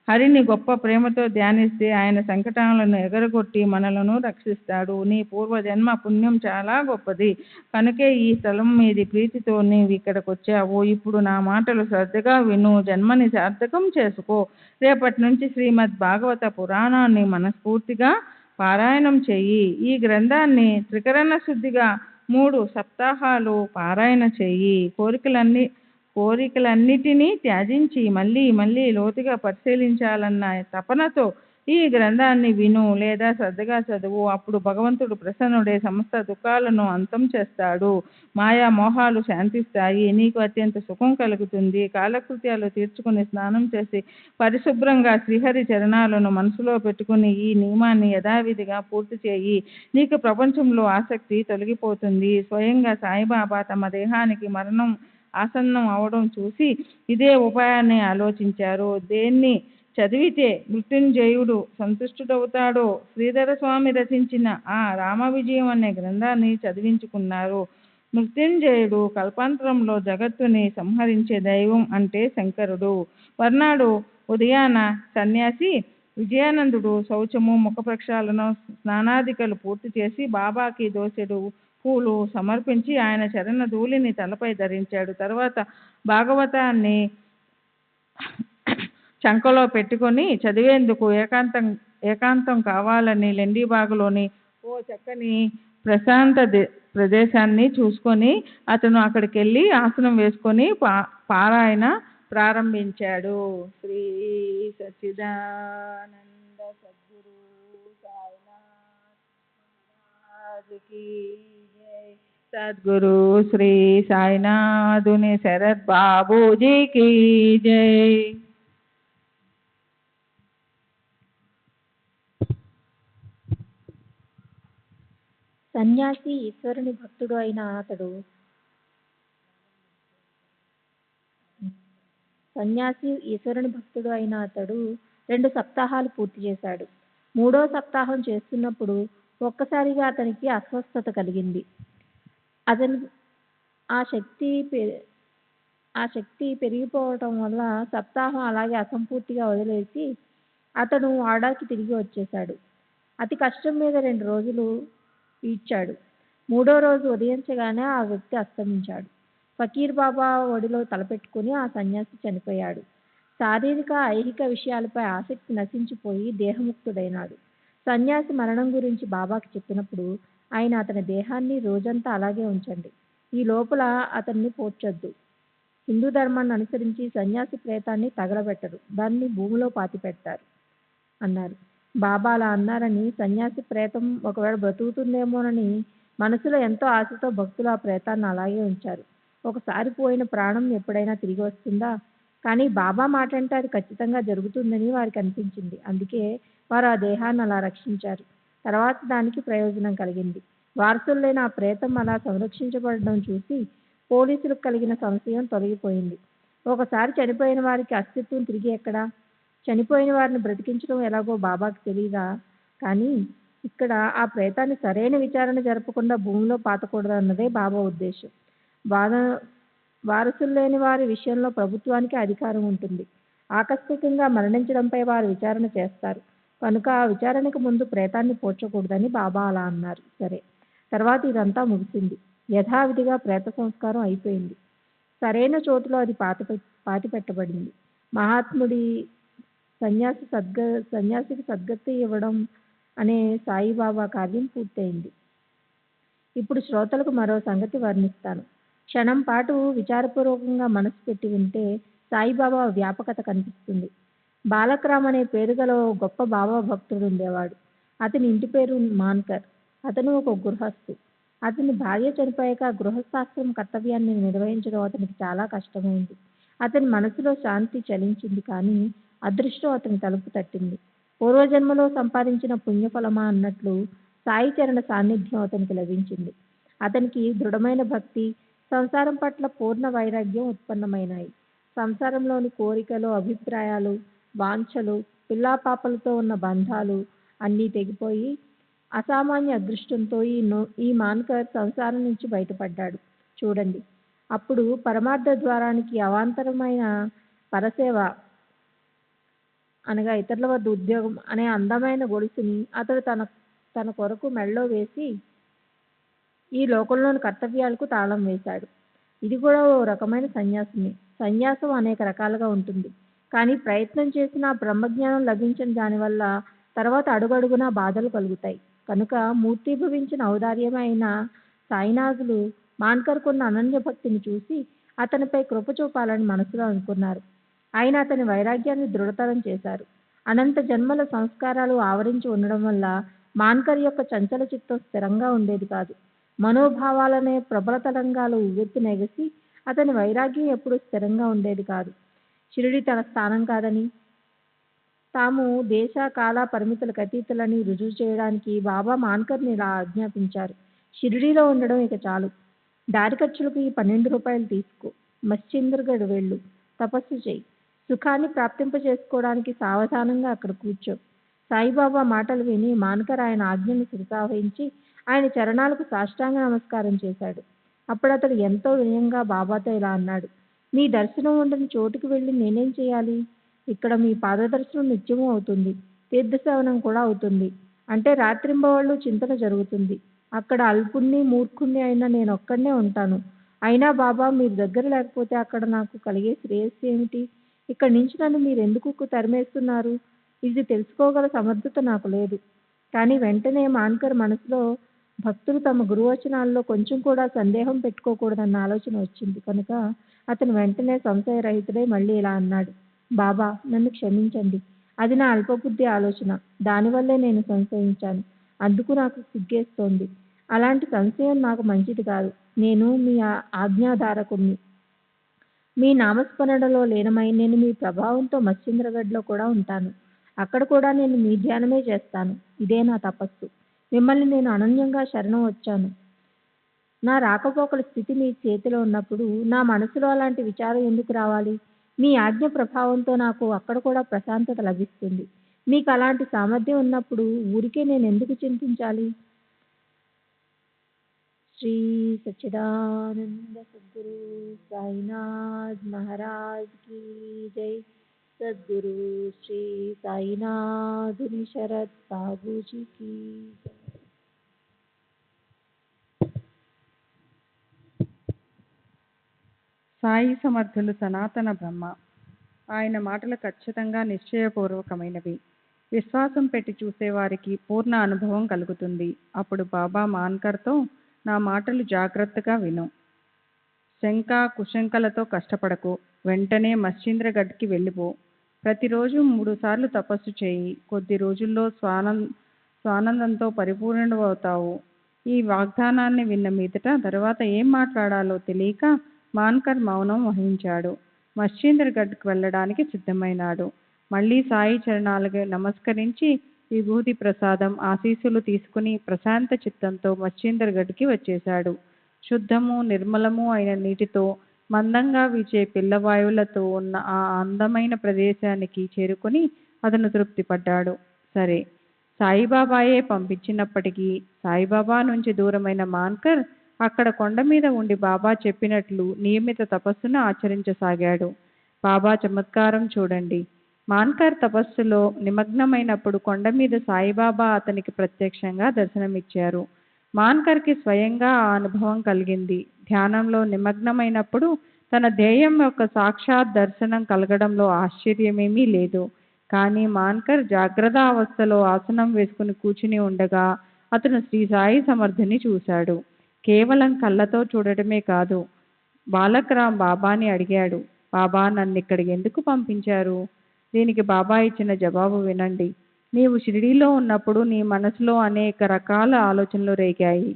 హరిని గొప్ప ప్రేమతో ధ్యానిస్తే ఆయన సంకటాలను ఎగరగొట్టి మనలను రక్షిస్తాడు. నీ పూర్వజన్మ పుణ్యం చాలా గొప్పది కనుకే ఈ స్థలం మీది ప్రీతితో నీవు ఇక్కడికి వచ్చావు. ఇప్పుడు నా మాటలు శ్రద్ధగా విను. జన్మని సార్థకం చేసుకో. రేపటి నుంచి శ్రీమద్ భాగవత పురాణాన్ని మనస్ఫూర్తిగా పారాయణం చెయ్యి. ఈ గ్రంథాన్ని త్రికరణ శుద్ధిగా 3 సప్తాహాలు పారాయణ చెయ్యి. కోరికలన్నిటినీ త్యజించి మళ్ళీ మళ్ళీ లోతుగా పరిశీలించాలన్న తపనతో ఈ గ్రంథాన్ని విను లేదా శ్రద్ధగా చదువు. అప్పుడు భగవంతుడు ప్రసన్నుడై సమస్త దుఃఖాలను అంతం చేస్తాడు. మాయా మోహాలు శాంతిస్తాయి. నీకు అత్యంత సుఖం కలుగుతుంది. కాలకృత్యాలు తీర్చుకుని స్నానం చేసి పరిశుభ్రంగా శ్రీహరి చరణాలను మనసులో పెట్టుకుని ఈ నియమాన్ని యథావిధిగా పూర్తి చేయి. నీకు ప్రపంచంలో ఆసక్తి తొలగిపోతుంది. స్వయంగా సాయిబాబా తమ దేహానికి మరణం ఆసన్నం అవడం చూసి ఇదే ఉపాయాన్ని ఆలోచించారు. దేన్ని చదివితే మృత్యుంజయుడు సంతుష్టుడవుతాడో శ్రీధర స్వామి రచించిన ఆ రామ విజయం అనే గ్రంథాన్ని చదివించుకున్నారు. మృత్యుంజయుడు కల్పాంతరంలో జగత్తుని సంహరించే దైవం అంటే శంకరుడు. మర్నాడు ఉదయాన సన్యాసి విజయానందుడు శౌచము, ముఖ ప్రక్షాళన, స్నానాదికలు పూర్తి చేసి బాబాకి దోసెడు పూలు సమర్పించి ఆయన చరణ ధూళిని తలపై ధరించాడు. తర్వాత భాగవతాన్ని చంకలో పెట్టుకొని చదివేందుకు ఏకాంతం కావాలని లెండిబాగులోని ఓ చక్కని ప్రశాంత ప్రదేశాన్ని చూసుకొని అతను అక్కడికి వెళ్ళి ఆసనం వేసుకొని పారాయణ ప్రారంభించాడు. శ్రీ సచ్చిదానంద సద్గురు సాయినాథ్కి జై. సద్గురు శ్రీ సాయినాథుని శరత్ బాబూజీకి జై. సన్యాసి ఈశ్వరుని భక్తుడు అయిన అతడు 2 సప్తాహాలు పూర్తి చేశాడు. 3వ సప్తాహం చేస్తున్నప్పుడు ఒక్కసారిగా అతనికి అస్వస్థత కలిగింది. అతను ఆ శక్తి పెరిగిపోవటం వల్ల సప్తాహం అలాగే అసంపూర్తిగా వదిలేసి అతను వాడాకి తిరిగి వచ్చేశాడు. అతి కష్టం మీద 2 రోజులు ఈడ్చాడు. 3వ రోజు ఉదయించగానే ఆ వ్యక్తి అస్తమించాడు. ఫకీర్ బాబా ఒడిలో తలపెట్టుకుని ఆ సన్యాసి చనిపోయాడు. శారీరక ఐహిక విషయాలపై ఆసక్తి నశించిపోయి దేహముక్తుడైనాడు. సన్యాసి మరణం గురించి బాబాకి చెప్పినప్పుడు ఆయన అతని దేహాన్ని రోజంతా అలాగే ఉంచండి, ఈ లోపల అతన్ని పోడ్చొద్దు. హిందూ ధర్మాన్ని అనుసరించి సన్యాసి ప్రేతాన్ని తగలబెట్టరు, దాన్ని భూమిలో పాతిపెడతారు అన్నారు. బాబా అలా అన్నారని సన్యాసి ప్రేతం ఒకవేళ బ్రతుకుతుందేమోనని మనసులో ఎంతో ఆశతో భక్తులు ఆ ప్రేతాన్ని అలాగే ఉంచారు. ఒకసారి పోయిన ప్రాణం ఎప్పుడైనా తిరిగి వస్తుందా? కానీ బాబా మాట అంటే అది ఖచ్చితంగా జరుగుతుందని వారికి అనిపించింది. అందుకే వారు ఆ దేహాన్ని అలా రక్షించారు. తర్వాత దానికి ప్రయోజనం కలిగింది. వారసులు లేని ఆ ప్రేతం అలా సంరక్షించబడడం చూసి పోలీసులకు కలిగిన సంశయం తొలగిపోయింది. ఒకసారి చనిపోయిన వారికి అస్తిత్వం తిరిగి ఎక్కడా? చనిపోయిన వారిని బ్రతికించడం ఎలాగో బాబాకి తెలియదా? కానీ ఇక్కడ ఆ ప్రేతాన్ని సరైన విచారణ జరపకుండా భూమిలో పాతకూడదన్నదే బాబా ఉద్దేశం. వారసులు లేని వారి విషయంలో ప్రభుత్వానికి అధికారం ఉంటుంది. ఆకస్మికంగా మరణించడంపై వారు విచారణ చేస్తారు. కనుక ఆ విచారణకు ముందు ప్రేతాన్ని పోడ్చకూడదని బాబా అలా అన్నారు. సరే, తర్వాత ఇదంతా ముగిసింది. యథావిధిగా ప్రేత సంస్కారం అయిపోయింది. సరైన చోటులో అది పాతి పెట్టబడింది. మహాత్ముడి సన్యాసికి సద్గతి ఇవ్వడం అనే సాయిబాబా కార్యం పూర్తయింది. ఇప్పుడు శ్రోతలకు మరో సంగతి వర్ణిస్తాను. క్షణం పాటు విచారపూర్వకంగా మనసు పెట్టి ఉంటే సాయిబాబా వ్యాపకత కనిపిస్తుంది. బాలకరామ్ అనే పేరు గల గొప్ప బాబా భక్తుడు ఉండేవాడు. అతని ఇంటి పేరు మాన్కర్. అతను ఒక గృహస్థు. అతని భార్య చనిపోయాక గృహస్థాశ్రమ కర్తవ్యాన్ని నిర్వహించడం అతనికి చాలా కష్టమైంది. అతని మనసులో శాంతి చలించింది, కానీ అదృష్టం అతని తలుపు తట్టింది. పూర్వజన్మలో సంపాదించిన పుణ్యఫలమా అన్నట్లు సాయి చరణ సాన్నిధ్యం అతనికి లభించింది. అతనికి దృఢమైన భక్తి, సంసారం పట్ల పూర్ణ వైరాగ్యం ఉత్పన్నమైనాయి. సంసారంలోని కోరికలు, అభిప్రాయాలు, వాంఛలు, పిల్లాపాపలతో ఉన్న బంధాలు అన్నీ తెగిపోయి అసామాన్య అదృష్టంతో ఈ మాన్కర్ సంసారం నుంచి బయటపడ్డాడు. చూడండి, అప్పుడు పరమార్థ ద్వారానికి అవాంతరమైన పరసేవ అనగా ఇతరుల వద్ద ఉద్యోగం అనే అందమైన గొలుసుని అతడు తన కొరకు మెడలో వేసి ఈ లోకంలోని కర్తవ్యాలకు తాళం వేశాడు. ఇది కూడా ఓ రకమైన సన్యాసమే. సన్యాసం అనేక రకాలుగా ఉంటుంది. కానీ ప్రయత్నం చేసిన బ్రహ్మజ్ఞానం లభించిన దానివల్ల తర్వాత అడుగడుగునా బాధలు కలుగుతాయి. కనుక మూర్తీభవించిన ఔదార్యమైన సాయినాథులు మాన్కర్కున్న అనన్య భక్తిని చూసి అతనిపై కృప చూపాలని మనసులో అనుకున్నారు. ఆయన అతని వైరాగ్యాన్ని దృఢతరం చేశారు. అనంత జన్మల సంస్కారాలు ఆవరించి ఉండడం వల్ల మాన్కర్ యొక్క చంచల చిత్తం స్థిరంగా ఉండేది కాదు. మనోభావాలనే ప్రబల తరంగాలు ఉవ్వెత్తునెగసి అతని వైరాగ్యం ఎప్పుడూ స్థిరంగా ఉండేది కాదు. షిరిడి తన స్థానం కాదని, తాము దేశ కాల పరిమితులకు అతీతులని రుజువు చేయడానికి బాబా మాన్కర్ని ఇలా ఆజ్ఞాపించారు. షిరిడీలో ఉండడం ఇక చాలు. దారి ఖర్చులకు ఈ 12 రూపాయలు తీసుకో. మశ్చంద్రగఢ్ వెళ్ళు. తపస్సు చేయి. సుఖాన్ని ప్రాప్తింపచేసుకోవడానికి సావధానంగా అక్కడ కూర్చో. సాయిబాబా మాటలు విని మాన్కర్ ఆయన ఆజ్ఞను శిరసావహించి ఆయన చరణాలకు సాష్టాంగ నమస్కారం చేశాడు. అప్పుడు అతడు ఎంతో వినయంగా బాబాతో ఇలా అన్నాడు. మీ దర్శనం ఉండని చోటుకు వెళ్ళి నేనేం చేయాలి? ఇక్కడ మీ పాదదర్శనం నిత్యము అవుతుంది. తీర్థసేవనం కూడా అవుతుంది. అంటే రాత్రింబవళ్ళు చింతన జరుగుతుంది. అక్కడ అల్పుణ్ణి మూర్ఖుణ్ణి అయినా నేనొక్కడనే ఉంటాను. అయినా బాబా మీరు దగ్గర లేకపోతే అక్కడ నాకు కలిగే శ్రేయస్సు ఏమిటి? ఇక్కడి నుంచి నన్ను మీరెందుకు తరిమేస్తున్నారు? ఇది తెలుసుకోగల సమర్థత నాకు లేదు. కానీ వెంటనే మాన్కర్ మనసులో భక్తులు తమ గురువచనాల్లో కొంచెం కూడా సందేహం పెట్టుకోకూడదన్న ఆలోచన వచ్చింది కనుక అతను వెంటనే సంశయరహితుడై మళ్ళీ ఇలా అన్నాడు. బాబా, నన్ను క్షమించండి. అది నా అల్పబుద్ధి ఆలోచన. దానివల్లే నేను సంశయించాను. అందుకు నాకు సిగ్గేస్తోంది. అలాంటి సంశయం నాకు మంచిది కాదు. నేను మీ ఆజ్ఞాధారకుణ్ణి. మీ నామస్మరణలో లీనమై నేను మీ ప్రభావంతో మశ్చంద్రగఢ్లో కూడా ఉంటాను. అక్కడ కూడా నేను మీ ధ్యానమే చేస్తాను. ఇదే నా తపస్సు. మిమ్మల్ని నేను అనన్యంగా శరణం వచ్చాను. నా రాకపోకల స్థితి మీ చేతిలో ఉన్నప్పుడు నా మనసులో అలాంటి విచారం ఎందుకు రావాలి? మీ ఆజ్ఞ ప్రభావంతో నాకు అక్కడ కూడా ప్రశాంతత లభిస్తుంది. మీకు అలాంటి సామర్థ్యం ఉన్నప్పుడు ఊరికే నేను ఎందుకు చింతించాలి? శ్రీ సచ్చిదానంద సద్గురు సాయినాథ్ మహారాజ్ की जय. सद्गुरु श्री साईनाथुनि शरद बाबूजी की जय. సాయి సమర్థులు సనాతన బ్రహ్మ. ఆయన మాటలు ఖచ్చితంగా నిశ్చయపూర్వకమైనవి. విశ్వాసం పెట్టి చూసేవారికి పూర్ణ అనుభవం కలుగుతుంది. అప్పుడు బాబా మాన్కర్తో, నా మాటలు జాగ్రత్తగా విను. శంక కుశంకలతో కష్టపడకు. వెంటనే మశ్చంద్రగఢ్కి వెళ్ళిపో. ప్రతిరోజు 3 సార్లు తపస్సు చేయి. కొద్ది రోజుల్లో స్వానందంతో పరిపూర్ణుడవుతావు. ఈ వాగ్దానాన్ని విన్న మీదట తర్వాత ఏం మాట్లాడాలో తెలియక మాన్కర్ మౌనం వహించాడు. మశ్చంద్రగఢ్కి వెళ్ళడానికి సిద్ధమైనాడు. మళ్ళీ సాయి చరణాలకు నమస్కరించి విభూతి ప్రసాదం ఆశీస్సులు తీసుకుని ప్రశాంత చిత్తంతో మశ్చంద్రగఢ్కి వచ్చేశాడు. శుద్ధము నిర్మలము అయిన నీటితో మందంగా వీచే పిల్లవాయువులతో ఉన్న ఆ అందమైన ప్రదేశానికి చేరుకుని అతను తృప్తి పడ్డాడు. సరే, సాయిబాబాయే పంపించినప్పటికీ సాయిబాబా నుంచి దూరమైన మాన్కర్ అక్కడ కొండ మీద ఉండి బాబా చెప్పినట్లు నియమిత తపస్సును ఆచరించసాగాడు. బాబా చమత్కారం చూడండి. మాన్కర్ తపస్సులో నిమగ్నమైనప్పుడు కొండ మీద సాయిబాబా అతనికి ప్రత్యక్షంగా దర్శనమిచ్చారు. మాన్కర్కి స్వయంగా ఆ అనుభవం కలిగింది. ధ్యానంలో నిమగ్నమైనప్పుడు తన ధ్యేయం యొక్క సాక్షాత్ దర్శనం కలగడంలో ఆశ్చర్యమేమీ లేదు. కానీ మాన్కర్ జాగ్రత్త అవస్థలో ఆసనం వేసుకుని కూర్చుని ఉండగా అతను శ్రీ సాయి సమర్థుని చూశాడు. కేవలం కళ్ళతో చూడటమే కాదు. బాలకరామ్ బాబాని అడిగాడు, బాబా, నన్ను ఇక్కడికి ఎందుకు పంపించారు? దీనికి బాబా ఇచ్చిన జవాబు వినండి. నీవు షిరిడీలో ఉన్నప్పుడు నీ మనసులో అనేక రకాల ఆలోచనలు రేగాయి.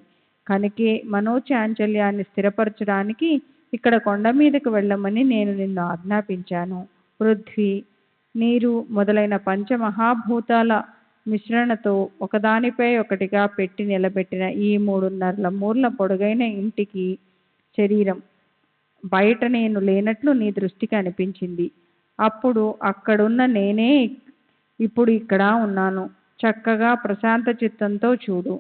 కనుకే మనోచాంచల్యాన్ని స్థిరపరచడానికి ఇక్కడ కొండ మీదకు వెళ్ళమని నేను నిన్ను ఆజ్ఞాపించాను. పృథ్వీ, నీరు మొదలైన పంచమహాభూతాల మిశ్రణతో ఒకదానిపై ఒకటిగా పెట్టి నిలబెట్టిన ఈ 3.5 మూర్ల పొడుగైన ఇంటికి శరీరం బయట నేను లేనట్లు నీ దృష్టికి అనిపించింది. అప్పుడు అక్కడున్న నేనే ఇప్పుడు ఇక్కడ ఉన్నాను. చక్కగా ప్రశాంత చిత్తంతో చూడు.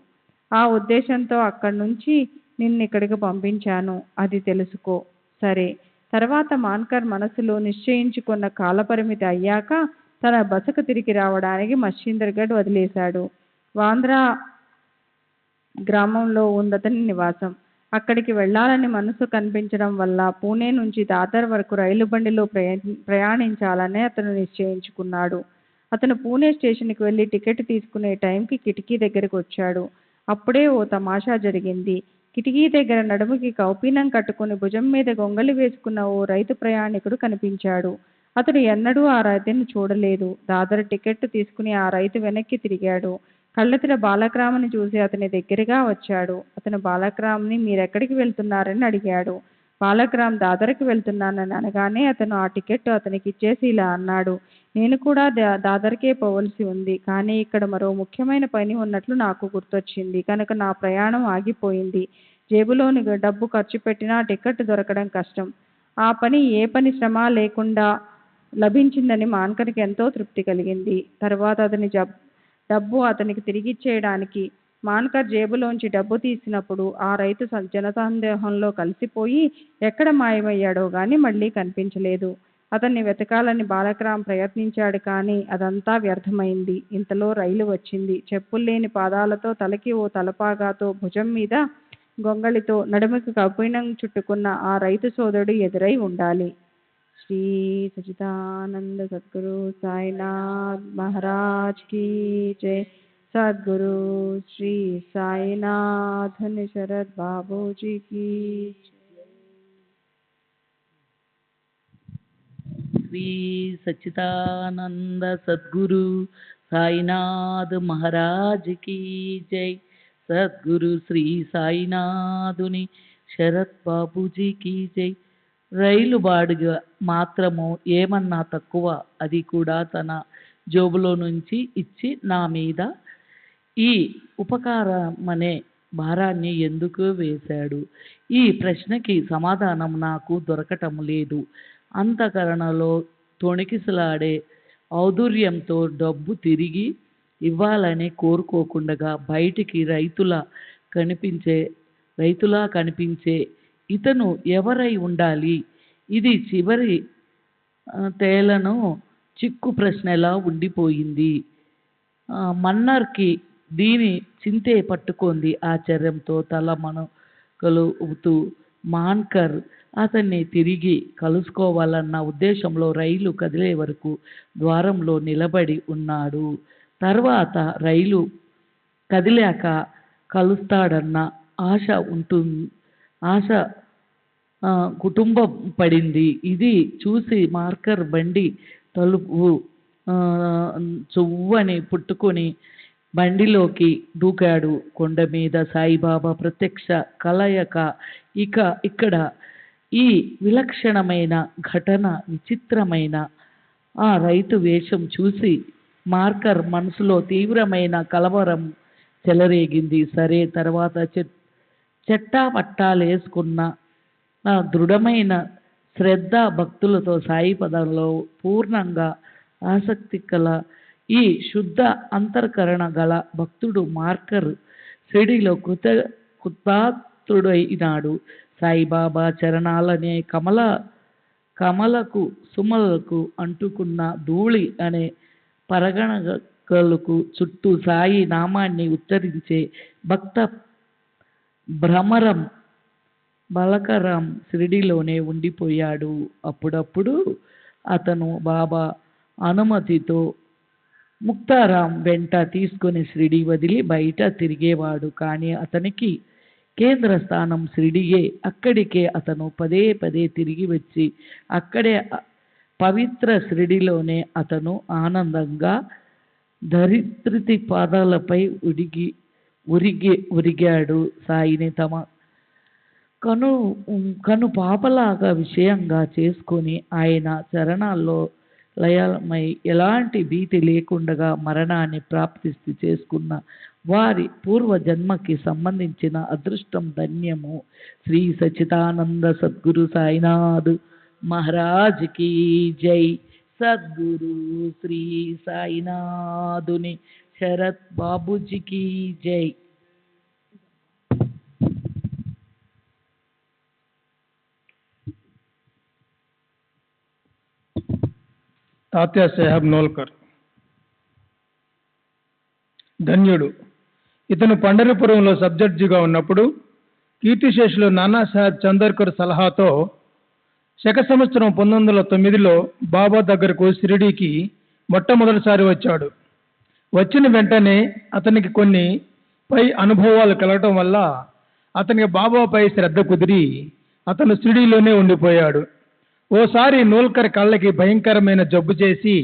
ఆ ఉద్దేశంతో అక్కడి నుంచి నిన్నిక్కడికి పంపించాను. అది తెలుసుకో. సరే. తర్వాత మాన్కర్ మనసులో నిశ్చయించుకున్న కాలపరిమితి అయ్యాక తన బసకు తిరిగి రావడానికి మశ్చంద్రగఢ్ వదిలేశాడు. వాంద్రా గ్రామంలో ఉందతని నివాసం. అక్కడికి వెళ్ళాలని మనసు కనిపించడం వల్ల పూణే నుంచి దాదర్ వరకు రైలు బండిలో ప్రయాణించాలని అతను నిశ్చయించుకున్నాడు. అతను పూణే స్టేషన్కి వెళ్ళి టికెట్ తీసుకునే టైంకి కిటికీ దగ్గరకు వచ్చాడు. అప్పుడే ఓ తమాషా జరిగింది. కిటికీ దగ్గర నడుముకి కౌపీనం కట్టుకుని భుజం మీద గొంగళి వేసుకున్న ఓ రైతు ప్రయాణికుడు కనిపించాడు. అతడు ఎన్నడూ ఆ రైతుని చూడలేదు. దాదర్ టికెట్ తీసుకుని ఆ రైతు వెనక్కి తిరిగాడు. కళ్ళెత్తిన బాలక్రామ్ని చూసి అతని దగ్గరగా వచ్చాడు. అతను బాలక్రామ్ని మీరెక్కడికి వెళ్తున్నారని అడిగాడు. బాలక్రామ్ దాదర్కి వెళ్తున్నానని అనగానే అతను ఆ టికెట్ అతనికి ఇచ్చేసి ఇలా అన్నాడు, నేను కూడా దాదర్కే పోవలసి ఉంది, కానీ ఇక్కడ మరో ముఖ్యమైన పని ఉన్నట్లు నాకు గుర్తొచ్చింది కనుక నా ప్రయాణం ఆగిపోయింది. జేబులోని డబ్బు ఖర్చు పెట్టినా టికెట్ దొరకడం కష్టం. ఆ పని ఏ పని శ్రమ లేకుండా లభించిందని మాన్కర్కి ఎంతో తృప్తి కలిగింది. తర్వాత అతని డబ్బు అతనికి తిరిగిచ్చేయడానికి మాన్కర్ జేబులోంచి డబ్బు తీసినప్పుడు ఆ రైతు జనసందేహంలో కలిసిపోయి ఎక్కడ మాయమయ్యాడో గాని మళ్ళీ కనిపించలేదు. అతన్ని వెతకాలని బాలక్రామ్ ప్రయత్నించాడు, కానీ అదంతా వ్యర్థమైంది. ఇంతలో రైలు వచ్చింది. చెప్పుల్లేని పాదాలతో, తలకి ఓ తలపాగాతో, భుజం మీద గొంగళితో, నడుముకి కౌపీనం చుట్టుకున్న ఆ రైతు సోదరుడు ఎదురై ఉండాలి. శ్రీ సచిదానంద సద్గురు సాయినాథ్ మహారాజ్ కీ జై. సద్గురు శ్రీ సాయినాథ్ శరత్ బాబూజీ కీ జై. శ్రీ సచ్చిదానంద సద్గురు సాయినాథ్ మహారాజ్ కీ జై. సద్గురు శ్రీ సాయినాథుని శరత్ బాబూజీ కీ జై. రైలు బాడుగ మాత్రము ఏమన్నా తక్కువ, అది కూడా తన జోబులో నుంచి ఇచ్చి నా మీద ఈ ఉపకారమనే భారాన్ని ఎందుకు వేశాడు? ఈ ప్రశ్నకి సమాధానం నాకు దొరకటం లేదు. అంతఃకరణలో తొణికిసలాడే ఔదార్యంతో డబ్బు తిరిగి ఇవ్వాలని కోరుకోకుండా బయటికి రైతులా కనిపించే ఇతను ఎవరై ఉండాలి? ఇది చివరి తేలను చిక్కు ప్రశ్నలా ఉండిపోయింది. మన్నర్కి దీని చింతే పట్టుకుంది. ఆశ్చర్యంతో తల మనకలుపుతూ మాన్కర్ అతన్ని తిరిగి కలుసుకోవాలన్న ఉద్దేశంలో రైలు కదిలే వరకు ద్వారంలో నిలబడి ఉన్నాడు. తర్వాత రైలు కదిలాక కలుస్తాడన్న ఆశ కుటుంబం పడింది. ఇది చూసి మార్కర్ బండి తలుపు చువ్వని పుట్టుకొని బండిలోకి దూకాడు. కొండ మీద సాయిబాబా ప్రత్యక్ష కలయిక. ఇక్కడ ఈ విలక్షణమైన ఘటన, విచిత్రమైన ఆ రైతు వేషం చూసి మార్కర్ మనసులో తీవ్రమైన కలవరం చెలరేగింది. సరే, తర్వాత చెట్టాపట్టాలేసుకున్న దృఢమైన శ్రద్ధ భక్తులతో సాయి పదంలో పూర్ణంగా ఆసక్తి కల ఈ శుద్ధ అంతఃకరణ గల భక్తుడు మార్కర్ షిరిడీలో కృతార్థుడైనాడు. సాయిబాబా చరణాలనే కమలకు సుమలకు అంటుకున్న ధూళి అనే పరగణగలకు చుట్టూ సాయి నామాన్ని ఉచ్చరించే భక్త భ్రమరం బాలకరాం షిరిడీలోనే ఉండిపోయాడు. అప్పుడప్పుడు అతను బాబా అనుమతితో ముక్తారాం వెంట తీసుకుని షిరిడీ వదిలి బయట తిరిగేవాడు. కానీ అతనికి కేంద్ర స్థానం షిరిడీయే. అక్కడికే అతను పదే పదే తిరిగి వచ్చి అక్కడే పవిత్ర షిరిడీలోనే అతను ఆనందంగా ధరిత్రి పాదాలపై ఒరిగాడు. సాయిని తమ కను పాపలాగా విషయంగా చేసుకొని ఆయన చరణాల్లో లయమై ఎలాంటి భీతి లేకుండా మరణాన్ని ప్రాప్తి చేసుకున్న వారి పూర్వజన్మకి సంబంధించిన అదృష్టం ధన్యము. శ్రీ సచ్చిదానంద సద్గురు సాయినాథ్ మహారాజ్ కీ జై. సద్గురు శ్రీ సాయినాథుని శరత్ బాబూజీ కీ జై. తాత్యా సాహెబ్ నోల్కర్ ధన్యుడు. ఇతను పండరిపురంలో సబ్జడ్జిగా ఉన్నప్పుడు కీర్తిశేషులు నానాసాహెబ్ చందర్కర్ సలహాతో శక సంవత్సరం 1909లో బాబా దగ్గరకు షిరిడీకి మొట్టమొదటిసారి వచ్చాడు. వచ్చిన వెంటనే అతనికి కొన్ని పై అనుభవాలు కలగటం వల్ల అతనికి బాబాపై శ్రద్ధ కుదిరి అతను షిరిడీలోనే ఉండిపోయాడు. ఓసారి నోల్కర్ కళ్ళకి భయంకరమైన జబ్బు చేసి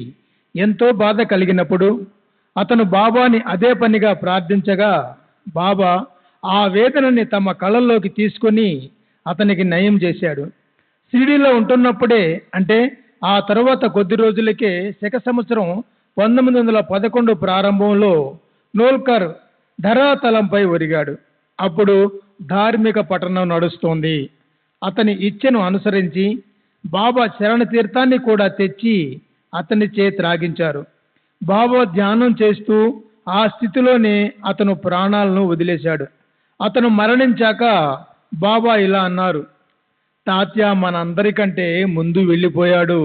ఎంతో బాధ కలిగినప్పుడు అతను బాబాని అదే పనిగా ప్రార్థించగా బాబా ఆ వేదనని తమ కళ్ళల్లోకి తీసుకొని అతనికి నయం చేశాడు. షిరిడీలో ఉంటున్నప్పుడే, అంటే ఆ తరువాత కొద్ది రోజులకే, శక సంవత్సరం 1911 ప్రారంభంలో నోల్కర్ ధరాతలంపై ఒరిగాడు. అప్పుడు ధార్మిక పఠనం నడుస్తోంది. అతని ఇచ్ఛను అనుసరించి బాబా శరణ తీర్థాన్ని కూడా తెచ్చి అతనిచే త్రాగించారు. బాబా ధ్యానం చేస్తూ ఆ స్థితిలోనే అతను ప్రాణాలను వదిలేశాడు. అతను మరణించాక బాబా ఇలా అన్నారు: తాత్య మనందరికంటే ముందు వెళ్ళిపోయాడు.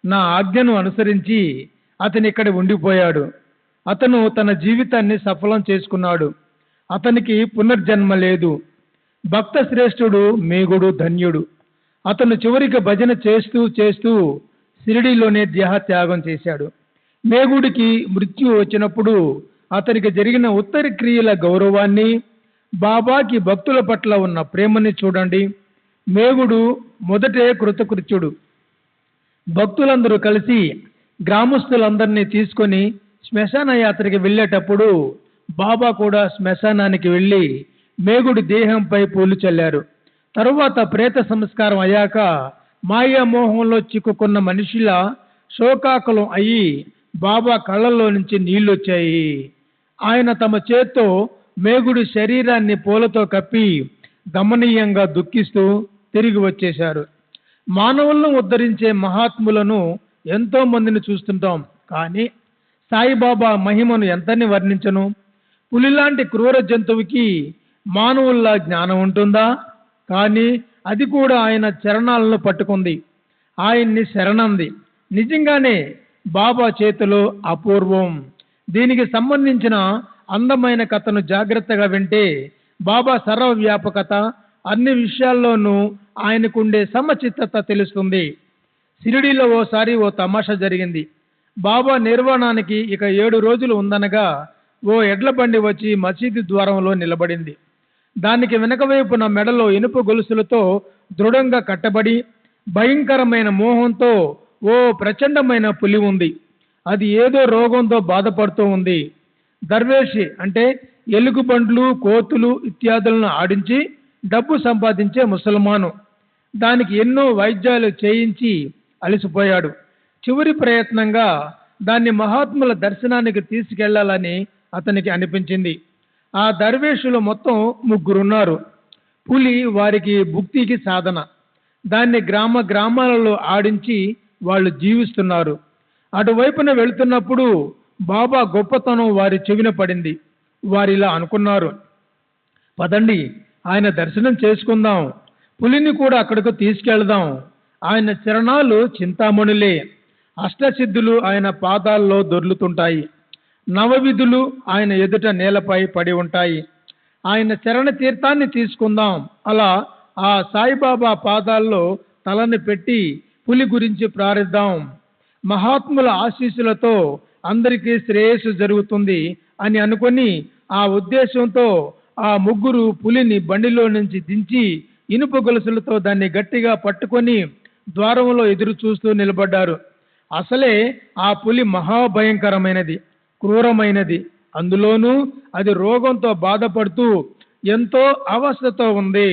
నా ఆజ్ఞను అనుసరించి అతను ఇక్కడ ఉండిపోయాడు. అతను తన జీవితాన్ని సఫలం చేసుకున్నాడు. అతనికి పునర్జన్మ లేదు. భక్త శ్రేష్ఠుడు మేగుడు ధన్యుడు. అతను చివరికి భజన చేస్తూ చేస్తూ షిరిడీలోనే దేహత్యాగం చేశాడు. మేగుడికి మృత్యు వచ్చినప్పుడు అతనికి జరిగిన ఉత్తర క్రియల గౌరవాన్ని, బాబాకి భక్తుల పట్ల ఉన్న ప్రేమని చూడండి. మేగుడు మొదటే కృతకృత్యుడు. భక్తులందరూ కలిసి గ్రామస్తులందరినీ తీసుకొని శ్మశాన యాత్రకి వెళ్ళేటప్పుడు బాబా కూడా శ్మశానానికి వెళ్ళి మేగుడి దేహంపై పూలు చల్లారు. తరువాత ప్రేత సంస్కారం అయ్యాక మాయామోహంలో చిక్కుకున్న మనిషిలా శోకాకులం అయ్యి బాబా కళ్ళల్లో నుంచి నీళ్ళొచ్చాయి. ఆయన తమ చేత్తో మేగుడి శరీరాన్ని పూలతో కప్పి గమనీయంగా దుఃఖిస్తూ తిరిగి వచ్చేశారు. మానవులను ఉద్ధరించే మహాత్ములను ఎంతో మందిని చూస్తుంటాం, కానీ సాయిబాబా మహిమను ఎంతని వర్ణించను? పులిలాంటి క్రూర జంతువుకి మానవుల్లా జ్ఞానం ఉంటుందా? కానీ అది కూడా ఆయన చరణాలను పట్టుకుంది, ఆయన్ని శరణంది. నిజంగానే బాబా చేతిలో అపూర్వం. దీనికి సంబంధించిన అందమైన కథను జాగ్రత్తగా వింటే బాబా సర్వవ్యాపకత, అన్ని విషయాల్లోనూ ఆయనకుండే సమచిత్తత తెలుస్తుంది. షిరిడీలో ఓసారి ఓ తమాషా జరిగింది. బాబా నిర్వాణానికి ఇక 7 రోజులు ఉందనగా ఓ ఎడ్ల బండి వచ్చి మసీదు ద్వారంలో నిలబడింది. దానికి వెనక వైపున మెడలో ఇనుప గొలుసులతో దృఢంగా కట్టబడి భయంకరమైన మోహంతో ఓ ప్రచండమైన పులి ఉంది. అది ఏదో రోగంతో బాధపడుతూ ఉంది. దర్వేషి అంటే ఎలుగుబండ్లు, కోతులు ఇత్యాదులను ఆడించి డబ్బు సంపాదించే ముసల్మాను. దానికి ఎన్నో వైద్యాలు చేయించి అలసిపోయాడు. చివరి ప్రయత్నంగా దాన్ని మహాత్ముల దర్శనానికి తీసుకెళ్లాలని అతనికి అనిపించింది. ఆ దర్వేషులు మొత్తం 3 ఉన్నారు. పులి వారికి భుక్తికి సాధన. దాన్ని గ్రామాలలో ఆడించి వాళ్ళు జీవిస్తున్నారు. అటువైపున వెళుతున్నప్పుడు బాబా గొప్పతనం వారి చెవిన పడింది. వారిలా అనుకున్నారు, పదండి ఆయన దర్శనం చేసుకుందాం, పులిని కూడా అక్కడికి తీసుకెళ్దాం. ఆయన చరణాలు చింతామణులే. అష్టసిద్ధులు ఆయన పాదాల్లో దొర్లుతుంటాయి. నవవిధులు ఆయన ఎదుట నేలపై పడి ఉంటాయి. ఆయన చరణ తీర్థాన్ని తీసుకుందాం. అలా ఆ సాయిబాబా పాదాల్లో తలని పెట్టి పులి గురించి ప్రార్థిద్దాం. మహాత్ముల ఆశీస్సులతో అందరికీ శ్రేయస్సు జరుగుతుంది అని అనుకొని ఆ ఉద్దేశంతో ఆ 3 పులిని బండిలో నుంచి దించి ఇనుప గొలుసులతో దాన్ని గట్టిగా పట్టుకొని ద్వారంలో ఎదురు చూస్తూ నిలబడ్డారు. అసలే ఆ పులి మహాభయంకరమైనది, క్రూరమైనది. అందులోనూ అది రోగంతో బాధపడుతూ ఎంతో అవస్థతో ఉంది.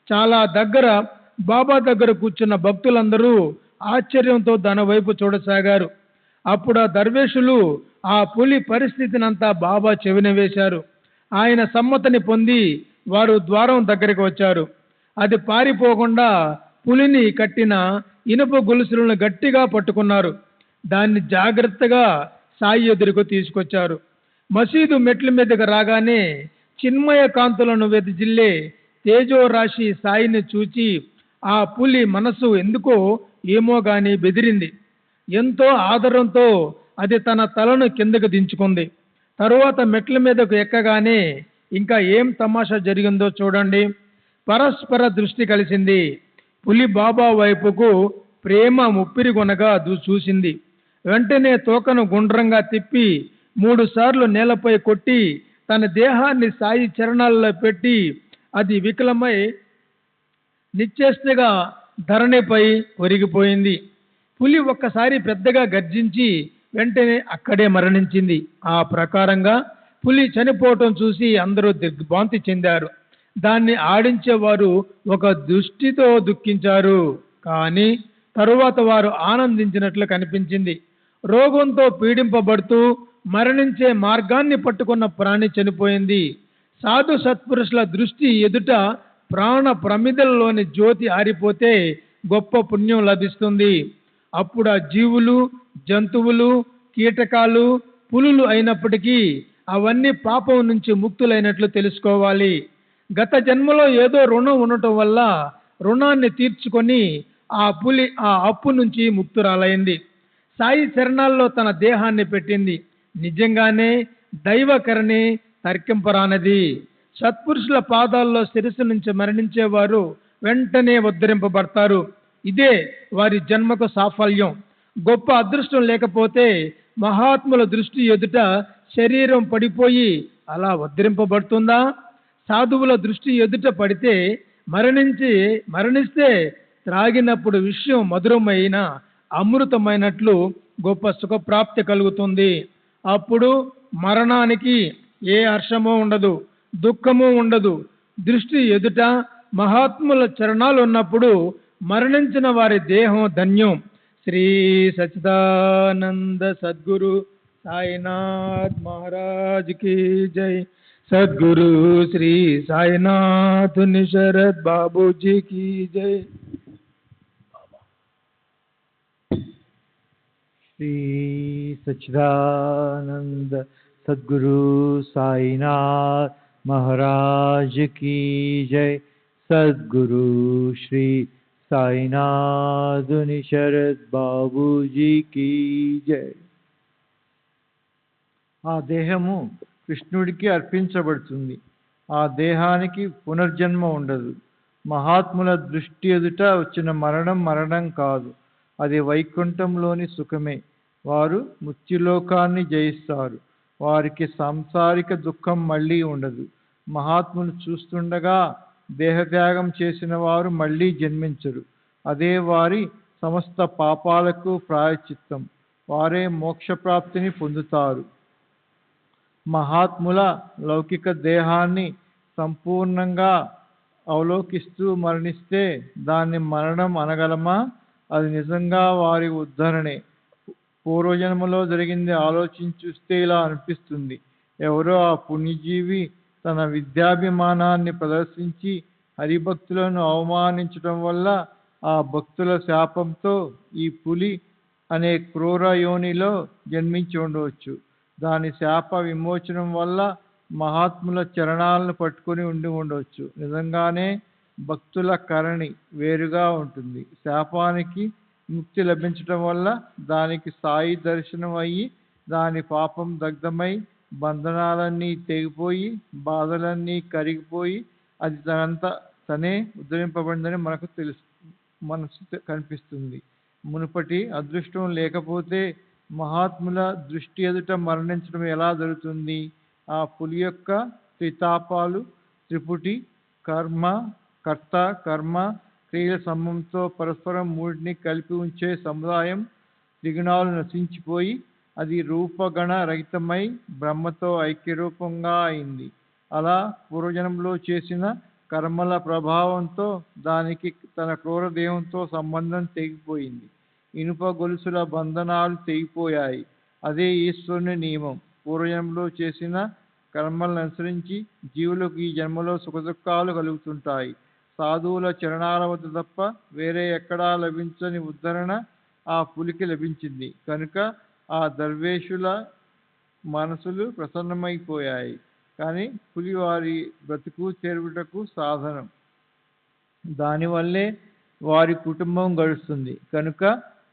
చాలా దగ్గర బాబా దగ్గర కూర్చున్న భక్తులందరూ ఆశ్చర్యంతో దాని వైపు చూడసాగారు. అప్పుడు ఆ దర్వేషులు ఆ పులి పరిస్థితినంతా బాబా చెవిన వేశారు. ఆయన సమ్మతిని పొంది వారు ద్వారం దగ్గరికి వచ్చారు. అది పారిపోకుండా పులిని కట్టిన ఇనుప గొలుసులను గట్టిగా పట్టుకున్నారు. దాన్ని జాగ్రత్తగా సాయి ఎదురుకు తీసుకొచ్చారు. మసీదు మెట్ల మీదకి రాగానే చిన్మయ కాంతులను వెదజిల్లే తేజోరాశి సాయిని చూచి ఆ పులి మనసు ఎందుకో ఏమో గాని బెదిరింది. ఎంతో ఆదరంతో అది తన తలను కిందకు దించుకుంది. తరువాత మెట్ల మీదకు ఎక్కగానే ఇంకా ఏం తమాషా జరిగిందో చూడండి. పరస్పర దృష్టి కలిసింది. పులి బాబా వైపుకు ప్రేమ ముప్పిరిగొనగా చూసింది. వెంటనే తోకను గుండ్రంగా తిప్పి 3 సార్లు నేలపై కొట్టి తన దేహాన్ని సాయి చరణాల్లో పెట్టి అది వికలమై నిశ్చేష్టగా ధరణిపై ఒరిగిపోయింది. పులి ఒక్కసారి పెద్దగా గర్జించి వెంటనే అక్కడే మరణించింది. ఆ ప్రకారంగా పులి చనిపోవటం చూసి అందరూ దిగ్భ్రాంతి చెందారు. దాన్ని ఆడించేవారు ఒక దృష్టితో దుఃఖించారు, కానీ తరువాత వారు ఆనందించినట్లు కనిపించింది. రోగంతో పీడింపబడుతూ మరణించే మార్గాన్ని పట్టుకున్న ప్రాణి చనిపోయింది. సాధు సత్పురుషుల దృష్టి ఎదుట ప్రాణ ప్రమిదలలోని జ్యోతి ఆరిపోతే గొప్ప పుణ్యం లభిస్తుంది. అప్పుడు ఆ జీవులు, జంతువులు, కీటకాలు, పులులు అయినప్పటికీ అవన్నీ పాపం నుంచి ముక్తులైనట్లు తెలుసుకోవాలి. గత జన్మలో ఏదో రుణం ఉండటం వల్ల రుణాన్ని తీర్చుకొని ఆ పులి ఆ అప్పు నుంచి ముక్తురాలైంది. సాయి చరణాల్లో తన దేహాన్ని పెట్టింది. నిజంగానే దైవకరణి తర్కింపరానది. సత్పురుషుల పాదాల్లో శిరస్సు నుంచి మరణించేవారు వెంటనే ఉద్ధరింపబడతారు. ఇదే వారి జన్మకు సాఫల్యం. గొప్ప అదృష్టం లేకపోతే మహాత్ముల దృష్టి ఎదుట శరీరం పడిపోయి అలా ఉద్ధరింపబడుతుందా? సాధువుల దృష్టి ఎదుట పడితే మరణిస్తే త్రాగినప్పుడు విషయం మధురమైన అమృతమైనట్లు గొప్ప సుఖప్రాప్తి కలుగుతుంది. అప్పుడు మరణానికి ఏ హర్షమో ఉండదు, దుఃఖము ఉండదు. దృష్టి ఎదుట మహాత్ముల చరణాలు ఉన్నప్పుడు మరణించిన వారి దేహం ధన్యం. శ్రీ సచ్చిదానంద సద్గురు సాయినాథ్ మహారాజ్ की जय. सद्गुरु श्री साईनाथ निशरद बाबू जी की जय. श्री सच्चिदानंद सद्गुरु साईनाथ महाराज की जय. सद्गुरु श्री साईनाथ निशरद बाबू जी की जय. ఆ దేహము కృష్ణుడికి అర్పించబడుతుంది. ఆ దేహానికి పునర్జన్మ ఉండదు. మహాత్ముల దృష్టి ఎదుట వచ్చిన మరణం కాదు, అది వైకుంఠంలోని సుఖమే. వారు మృత్యులోకాన్ని జయిస్తారు. వారికి సాంసారిక దుఃఖం మళ్ళీ ఉండదు. మహాత్ములు చూస్తుండగా దేహత్యాగం చేసిన వారు మళ్ళీ జన్మించరు. అదే వారి సమస్త పాపాలకు ప్రాయశ్చిత్తం. వారే మోక్షప్రాప్తిని పొందుతారు. మహాత్ముల లౌకిక దేహాన్ని సంపూర్ణంగా అవలోకిస్తూ మరణిస్తే దాన్ని మరణం అనగలమా? అది నిజంగా వారి ఉద్ధరణే. పూర్వజన్మలో జరిగింది ఆలోచించి చూస్తే ఇలా అనిపిస్తుంది. ఎవరో ఆ పుణ్యజీవి తన విద్యాభిమానాన్ని ప్రదర్శించి హరిభక్తులను అవమానించడం వల్ల ఆ భక్తుల శాపంతో ఈ పులి అనే క్రూర యోనిలో జన్మించి ఉండవచ్చు. దాని శాప విమోచనం వల్ల మహాత్ముల చరణాలను పట్టుకొని ఉండవచ్చు. నిజంగానే భక్తుల కరణి వేరుగా ఉంటుంది. శాపానికి ముక్తి లభించటం వల్ల దానికి సాయి దర్శనం అయ్యి దాని పాపం దగ్ధమై బంధనాలన్నీ తెగిపోయి బాధలన్నీ కరిగిపోయి అది తనంతా తనే ఉద్ధరింపబడిందని మనసు కనిపిస్తుంది. మునుపటి అదృష్టం లేకపోతే మహాత్ముల దృష్టి ఎదుట మరణించడం ఎలా జరుగుతుంది? ఆ పులి యొక్క త్రితాపాలు త్రిపుటి కర్త కర్మ క్రియల సమూహంతో పరస్పరం మూడిని కలిపి ఉంచే సముదాయం త్రిగుణాలు నశించిపోయి అది రూపగణ రహితమై బ్రహ్మతో ఐక్యరూపంగా అయింది. అలా పూర్వజన్మలో చేసిన కర్మల ప్రభావంతో దానికి తన క్రూర దేహంతో సంబంధం తెగిపోయింది. ఇనుప గొలుసుల బంధనాలు తెగిపోయాయి. అదే ఈశ్వరుని నియమం. పూర్వజన్మలో చేసిన కర్మలను అనుసరించి జీవులకు ఈ జన్మలో సుఖదుఖాలు కలుగుతుంటాయి. సాధువుల చరణాల వద్ద తప్ప వేరే ఎక్కడా లభించని ఉద్ధరణ ఆ పులికి లభించింది. కనుక ఆ దర్వేషుల మనసులు ప్రసన్నమైపోయాయి. కానీ పులి వారి బ్రతుకు చేరుటకు సాధనం. దానివల్లే వారి కుటుంబం గడుస్తుంది. కనుక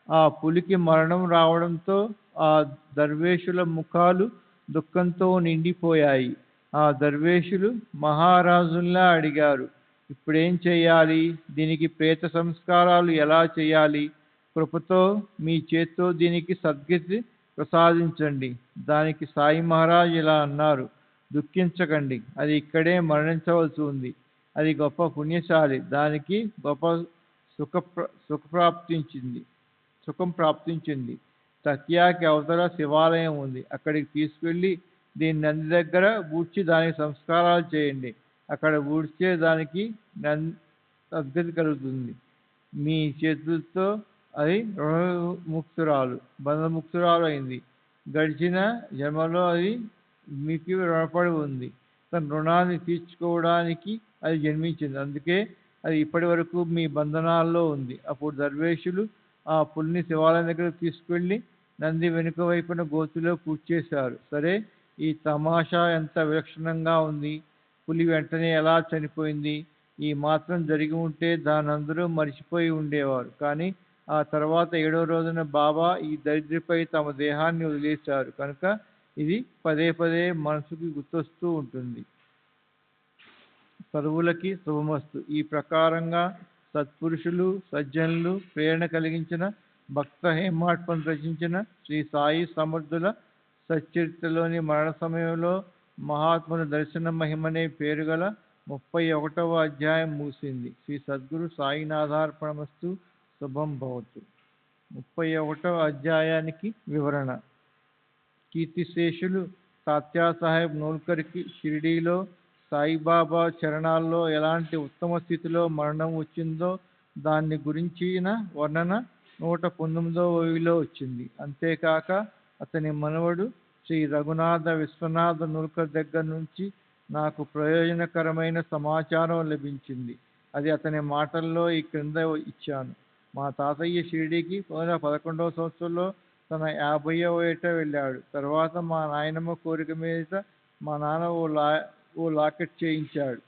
ఆ పులికి మరణం రావడంతో ఆ దర్వేషుల ముఖాలు దుఃఖంతో నిండిపోయాయి. ఆ దర్వేషులు మహారాజుల్లా అడిగారు, ఇప్పుడేం చేయాలి? దీనికి ప్రేత సంస్కారాలు ఎలా చేయాలి? కృపతో మీ చేత్తో దీనికి సద్గతి ప్రసాదించండి. దానికి సాయి మహారాజ్ ఇలా అన్నారు, దుఃఖించకండి, అది ఇక్కడే మరణించవలసి ఉంది. అది గొప్ప పుణ్యశాలి, దానికి గొప్ప సుఖప్రాప్తించింది సుఖం ప్రాప్తించింది. తకియాకి అవతల శివాలయం ఉంది, అక్కడికి తీసుకెళ్ళి దీని నంది దగ్గర ఊడ్చి దానికి సంస్కారాలు చేయండి. అక్కడ ఊడ్చే దానికి సద్గతి కలుగుతుంది. మీ చేతులతో అది రుణముక్తురాలు బంధముక్తురాలు అయింది. గడిచిన జన్మలో అది మీకు రుణపడి ఉంది. తన రుణాన్ని తీర్చుకోవడానికి అది జన్మించింది, అందుకే అది ఇప్పటి వరకు మీ బంధనాల్లో ఉంది. అప్పుడు దర్వేషులు ఆ పులిని శివాలయం దగ్గరకు తీసుకెళ్ళి నంది వెనుక వైపున గోతిలో పూడ్చేశారు. సరే, ఈ తమాషా ఎంత విలక్షణంగా ఉంది. పులి వెంటనే ఎలా చనిపోయింది? ఈ మాత్రం జరిగి ఉంటే దానందరూ మరిచిపోయి ఉండేవారు. కానీ ఆ తర్వాత 7వ రోజున బాబా ఈ దరిద్రిపై తమ దేహాన్ని వదిలేశారు కనుక ఇది పదే పదే మనసుకి గుర్తొస్తూ ఉంటుంది. సర్వులకి శుభమస్తు. ఈ ప్రకారంగా సత్పురుషులు, సజ్జనులు, ప్రేరణ కలిగించిన భక్త హేమాడ్ పంత్ రచించిన శ్రీ సాయి సమర్థుల సచ్చరిత్రలోని మరణ సమయంలో మహాత్ముల దర్శన మహిమనే పేరు గల 31వ అధ్యాయం ముగిసింది. శ్రీ సద్గురు సాయినాథార్పణమస్తు. శుభం భవతు. 31వ అధ్యాయానికి వివరణ. కీర్తిశేషులు తాత్యా సాహెబ్ నోల్కర్కి షిరిడీలో సాయిబాబా చరణాల్లో ఎలాంటి ఉత్తమ స్థితిలో మరణం వచ్చిందో దాన్ని గురించిన వర్ణన 119వ వచ్చింది. అంతేకాక అతని మనవడు శ్రీ రఘునాథ విశ్వనాథ నూల్కర్ దగ్గర నుంచి నాకు ప్రయోజనకరమైన సమాచారం లభించింది. అది అతని మాటల్లో ఈ క్రింద ఇచ్చాను. మా తాతయ్య షిరిడీకి 2011వ సంవత్సరంలో తన 50వ ఏట వెళ్ళాడు. తర్వాత మా నాయనమ్మ కోరిక మీద మా నాన్న ఓ లాకెట్ చేయించాడు.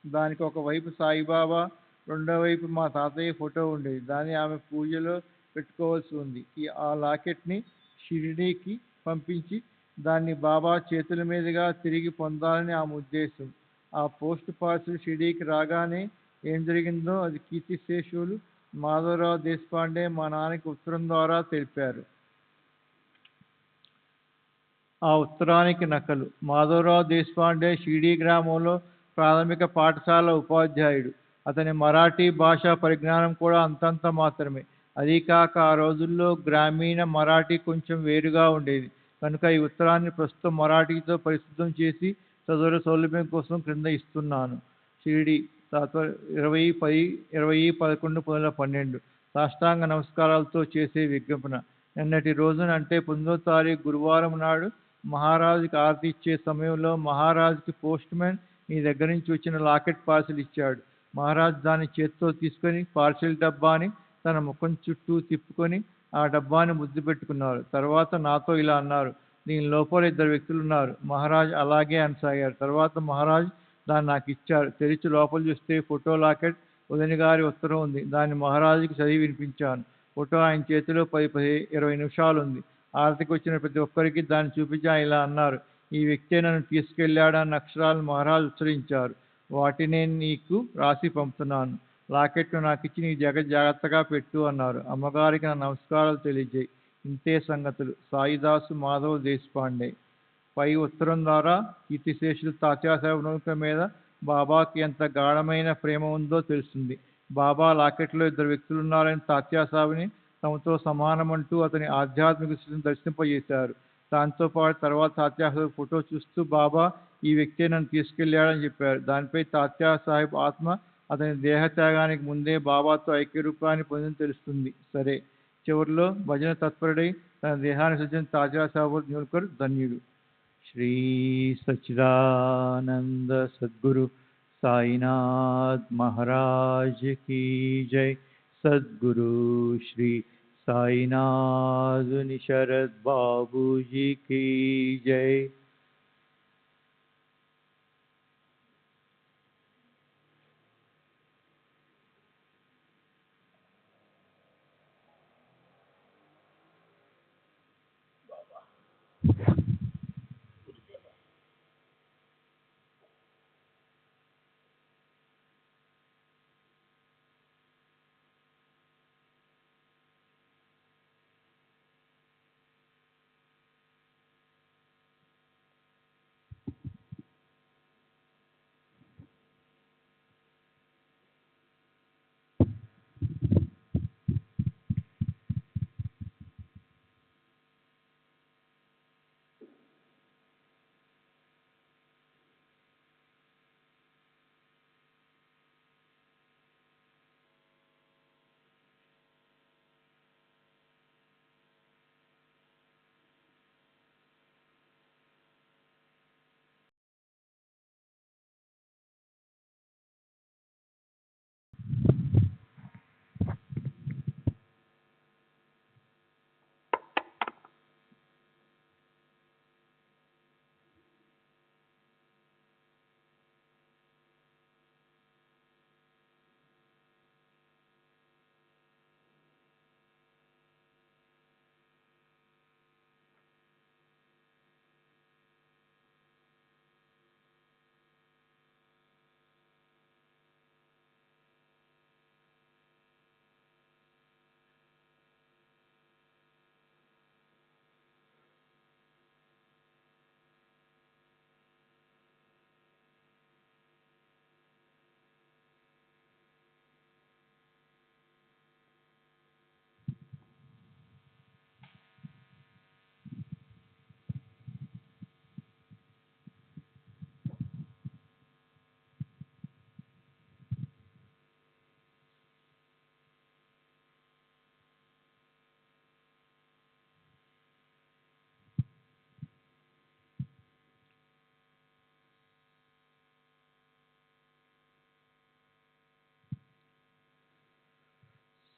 దానికి ఒకవైపు సాయిబాబా, రెండో వైపు మా తాతయ్య ఫోటో ఉండేది. దాన్ని ఆమె పూజలో పెట్టుకోవాల్సి ఉంది. ఆ లాకెట్ని షిరిడీకి పంపించి దాన్ని బాబా చేతుల మీదుగా తిరిగి పొందాలని ఆమె ఉద్దేశం. ఆ పోస్ట్ పార్సిల్ షిరిడీకి రాగానే ఏం జరిగిందో అది కీర్తిశేషులు మాధవరావు దేశపాండే మా నాన్నకి ఉత్తరం ద్వారా తెలిపారు. ఆ ఉత్తరానికి నకలు. మాధవరావు దేశపాండే షిరిడీ గ్రామంలో ప్రాథమిక పాఠశాల ఉపాధ్యాయుడు. అతని మరాఠీ భాషా పరిజ్ఞానం కూడా అంతంత మాత్రమే. అదీ కాక ఆ రోజుల్లో గ్రామీణ మరాఠీ కొంచెం వేరుగా ఉండేది కనుక ఈ ఉత్తరాన్ని ప్రస్తుతం మరాఠీతో పరిశుద్ధం చేసి చదువుల సౌలభ్యం కోసం క్రింద ఇస్తున్నాను. షిరిడి 20/10/11/2012 సాష్టాంగ నమస్కారాలతో చేసే విజ్ఞాపన. నిన్నటి రోజున అంటే 9వ తారీఖు గురువారం నాడు మహారాజుకి ఆరతి ఇచ్చే సమయంలో మహారాజుకి పోస్ట్ మ్యాన్ మీ దగ్గర నుంచి వచ్చిన లాకెట్ పార్సిల్ ఇచ్చాడు. మహారాజు దాన్ని చేత్తో తీసుకొని పార్సిల్ డబ్బాని తన ముఖం చుట్టూ తిప్పుకొని ఆ డబ్బాని ముద్దు పెట్టుకున్నారు. తర్వాత నాతో ఇలా అన్నారు, దీని లోపల 2 వ్యక్తులు ఉన్నారు. మహారాజ్ అలాగే అనసాగారు. తర్వాత మహారాజ్ దాన్ని నాకు ఇచ్చారు. తెరిచి లోపల చూస్తే ఫోటో లాకెట్ వదిన గారి ఉత్తరం ఉంది. దాన్ని మహారాజుకి చదివి వినిపించాను. ఫోటో ఆయన చేతిలో 10-20 నిమిషాలు ఉంది. ఆరతికి వచ్చిన ప్రతి ఒక్కరికి దాన్ని చూపించి ఆయన ఇలా అన్నారు, ఈ వ్యక్తే నన్ను తీసుకెళ్ళాడన్న అక్షరాలను మహారాజు ఉచ్చరించారు. వాటినే నీకు రాసి పంపుతున్నాను. లాకెట్ను నాకు ఇచ్చి నీ జాగ్రత్తగా పెట్టు అన్నారు. అమ్మగారికి నా నమస్కారాలు తెలియజేయి. ఇంతే సంగతులు. సాయిదాసు మాధవ్ దేశపాండే. పై ఉత్తరం ద్వారా కీర్తిశేషులు తాత్యాసాహెబ్ నూల్కర్ మీద బాబాకి ఎంత గాఢమైన ప్రేమ ఉందో తెలుస్తుంది. బాబా లాకెట్లో 2 వ్యక్తులు ఉన్నారని తాత్యాసాహెబ్ని తమతో సమానమంటూ అతని ఆధ్యాత్మిక స్థితిని దర్శింపజేశారు. దాంతోపాటు తర్వాత తాత్యాసాహెబ్ ఫోటో చూస్తూ బాబా ఈ వ్యక్తే నన్ను తీసుకెళ్ళాడని చెప్పారు. దానిపై తాత్యాసాహెబ్ ఆత్మ అతని దేహత్యాగానికి ముందే బాబాతో ఐక్యరూపాన్ని పొందని తెలుస్తుంది. సరే, చివరిలో భజన తత్పరుడై తన దేహాన్ని సృజించిన తాత్యాసాహెబ్ నూల్కర్ ధన్యుడు. శ్రీ సచ్చిదానంద సద్గురు సాయినాథ్ మహారాజ్ కీ జై. సద్గురు శ్రీ సాయినాథ్ శరద్ బాబూజీ కీ జై.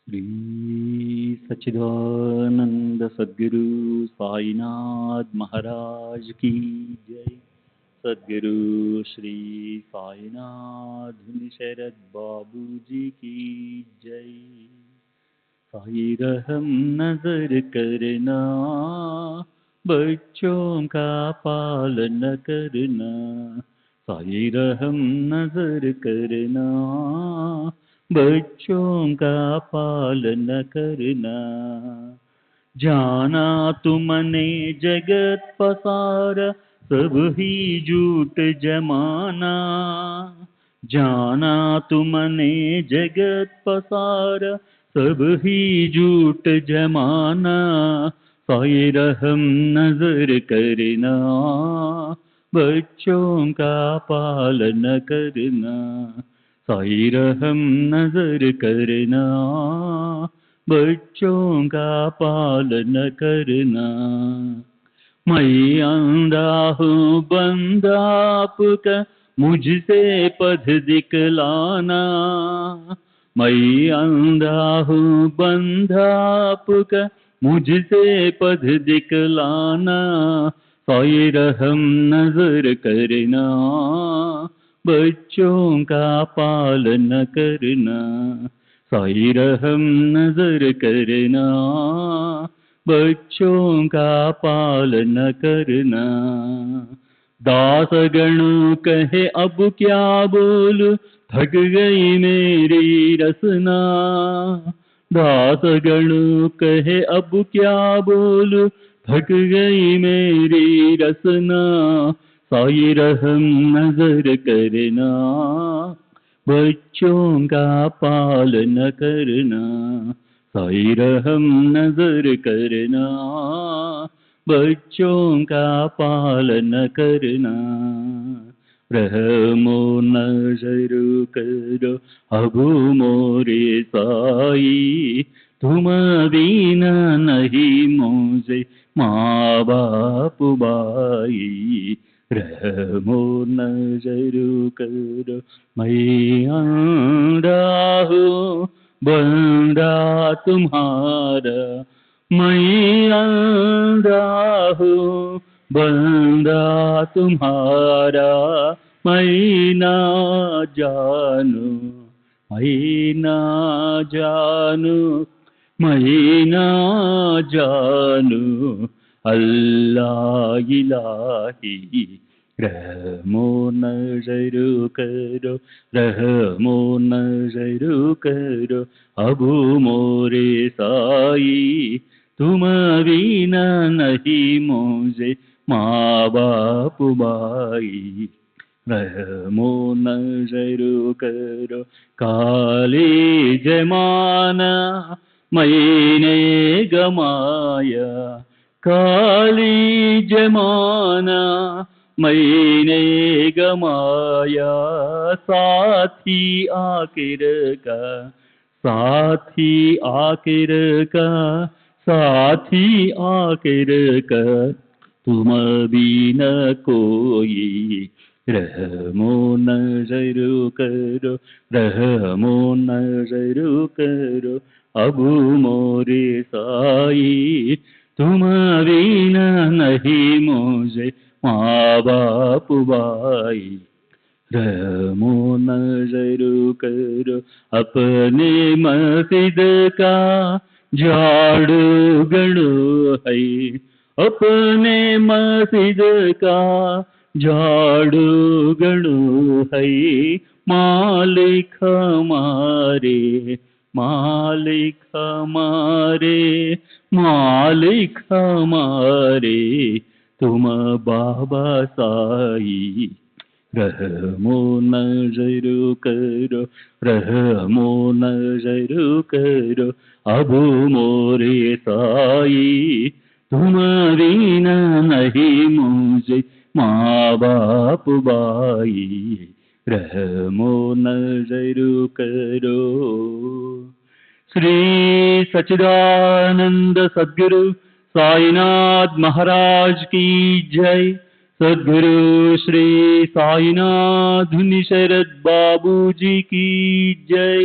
श्री सच्चिदानंद सद्गुरु साईनाथ महाराज की जय। सद्गुरु श्री साईनाथ शरद बाबू जी की जय। साई रहम नजर करना, बच्चों का पालन करना। साई रहम नजर करना, बच्चों का पालन करना। जाना तुमने जगत पसारा, सब ही झूठ जमाना। जाना तुमने जगत पसारा, सब ही झूठ जमाना। साई रहम नजर करना, बच्चों का पालन करना। साई रहम नजर करना, बच्चों का पालन करना। मैं अंधा हूँ बंदा आपका, मुझसे पथ दिखलाना। मैं अंधा हूँ बंदा आपका, मुझसे पथ दिखलाना। साई रहम नजर करना, बच्चों का पालन करना। साई रहम नजर करना, बच्चों का पालन करना। दास गणों कहे अब क्या बोलूं, थक गई मेरी रसना। दास गणों कहे अब क्या बोलूं, थक गई मेरी रसना। साई रहम नजर करना, बच्चों का पालन करना। साई रहम नजर करना, बच्चों का पालन करना। रहमो नजर करो अब मोरे साई, तुम बिना नहीं मुझे माँ बाप भाई। रहमो नजर करो मैं अंधा हूँ बंदा तुम्हारा। मैं अंधा हूँ बंदा तुम्हारा। मैं ना जानू, मैं ना जानू, मैं ना जानू अल्लाह इलाही। रहमो नजर करो, रहमो नजर करो अब मोरे साई, तुम बिना नहीं मुझे माँ बाप भाई। रहमो नजर करो काले जमाना मैंने गमाया। काली जमाना मैंने गमाया। साथी आखिर का, साथी आखिर का, साथी आखिर का तुम बिना कोई। रहमो नजर करो, रहमो नजर करो अब मोरे साई, तुम बिना नहीं मुझे माँ बाप भाई। रहमो नजर करो अपने मस्जिद का झाड़ू गणो है। अपने मस्जिद का झाड़ू गणो है। मालिक हमारे, मालिक हमारे, मालिक हमारे तुम बाबा साई। रहमो नजर करो, रहमो नजर करो अब मोरे साई, तुम बिना नहीं मुझे माँ बाप भाई। रहमो नजर करो। श्री सच्चिदानंद सद्गुरु साईनाथ महाराज की जय। सद्गुरु श्री साईनाथ शरद बाबू जी की जय।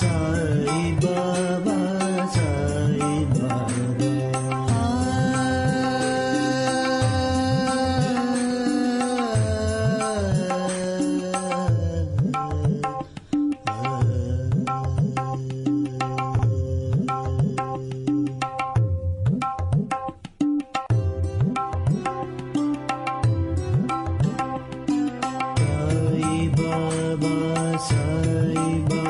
సాయి బాబా సాయి బాబా సాయి బాబా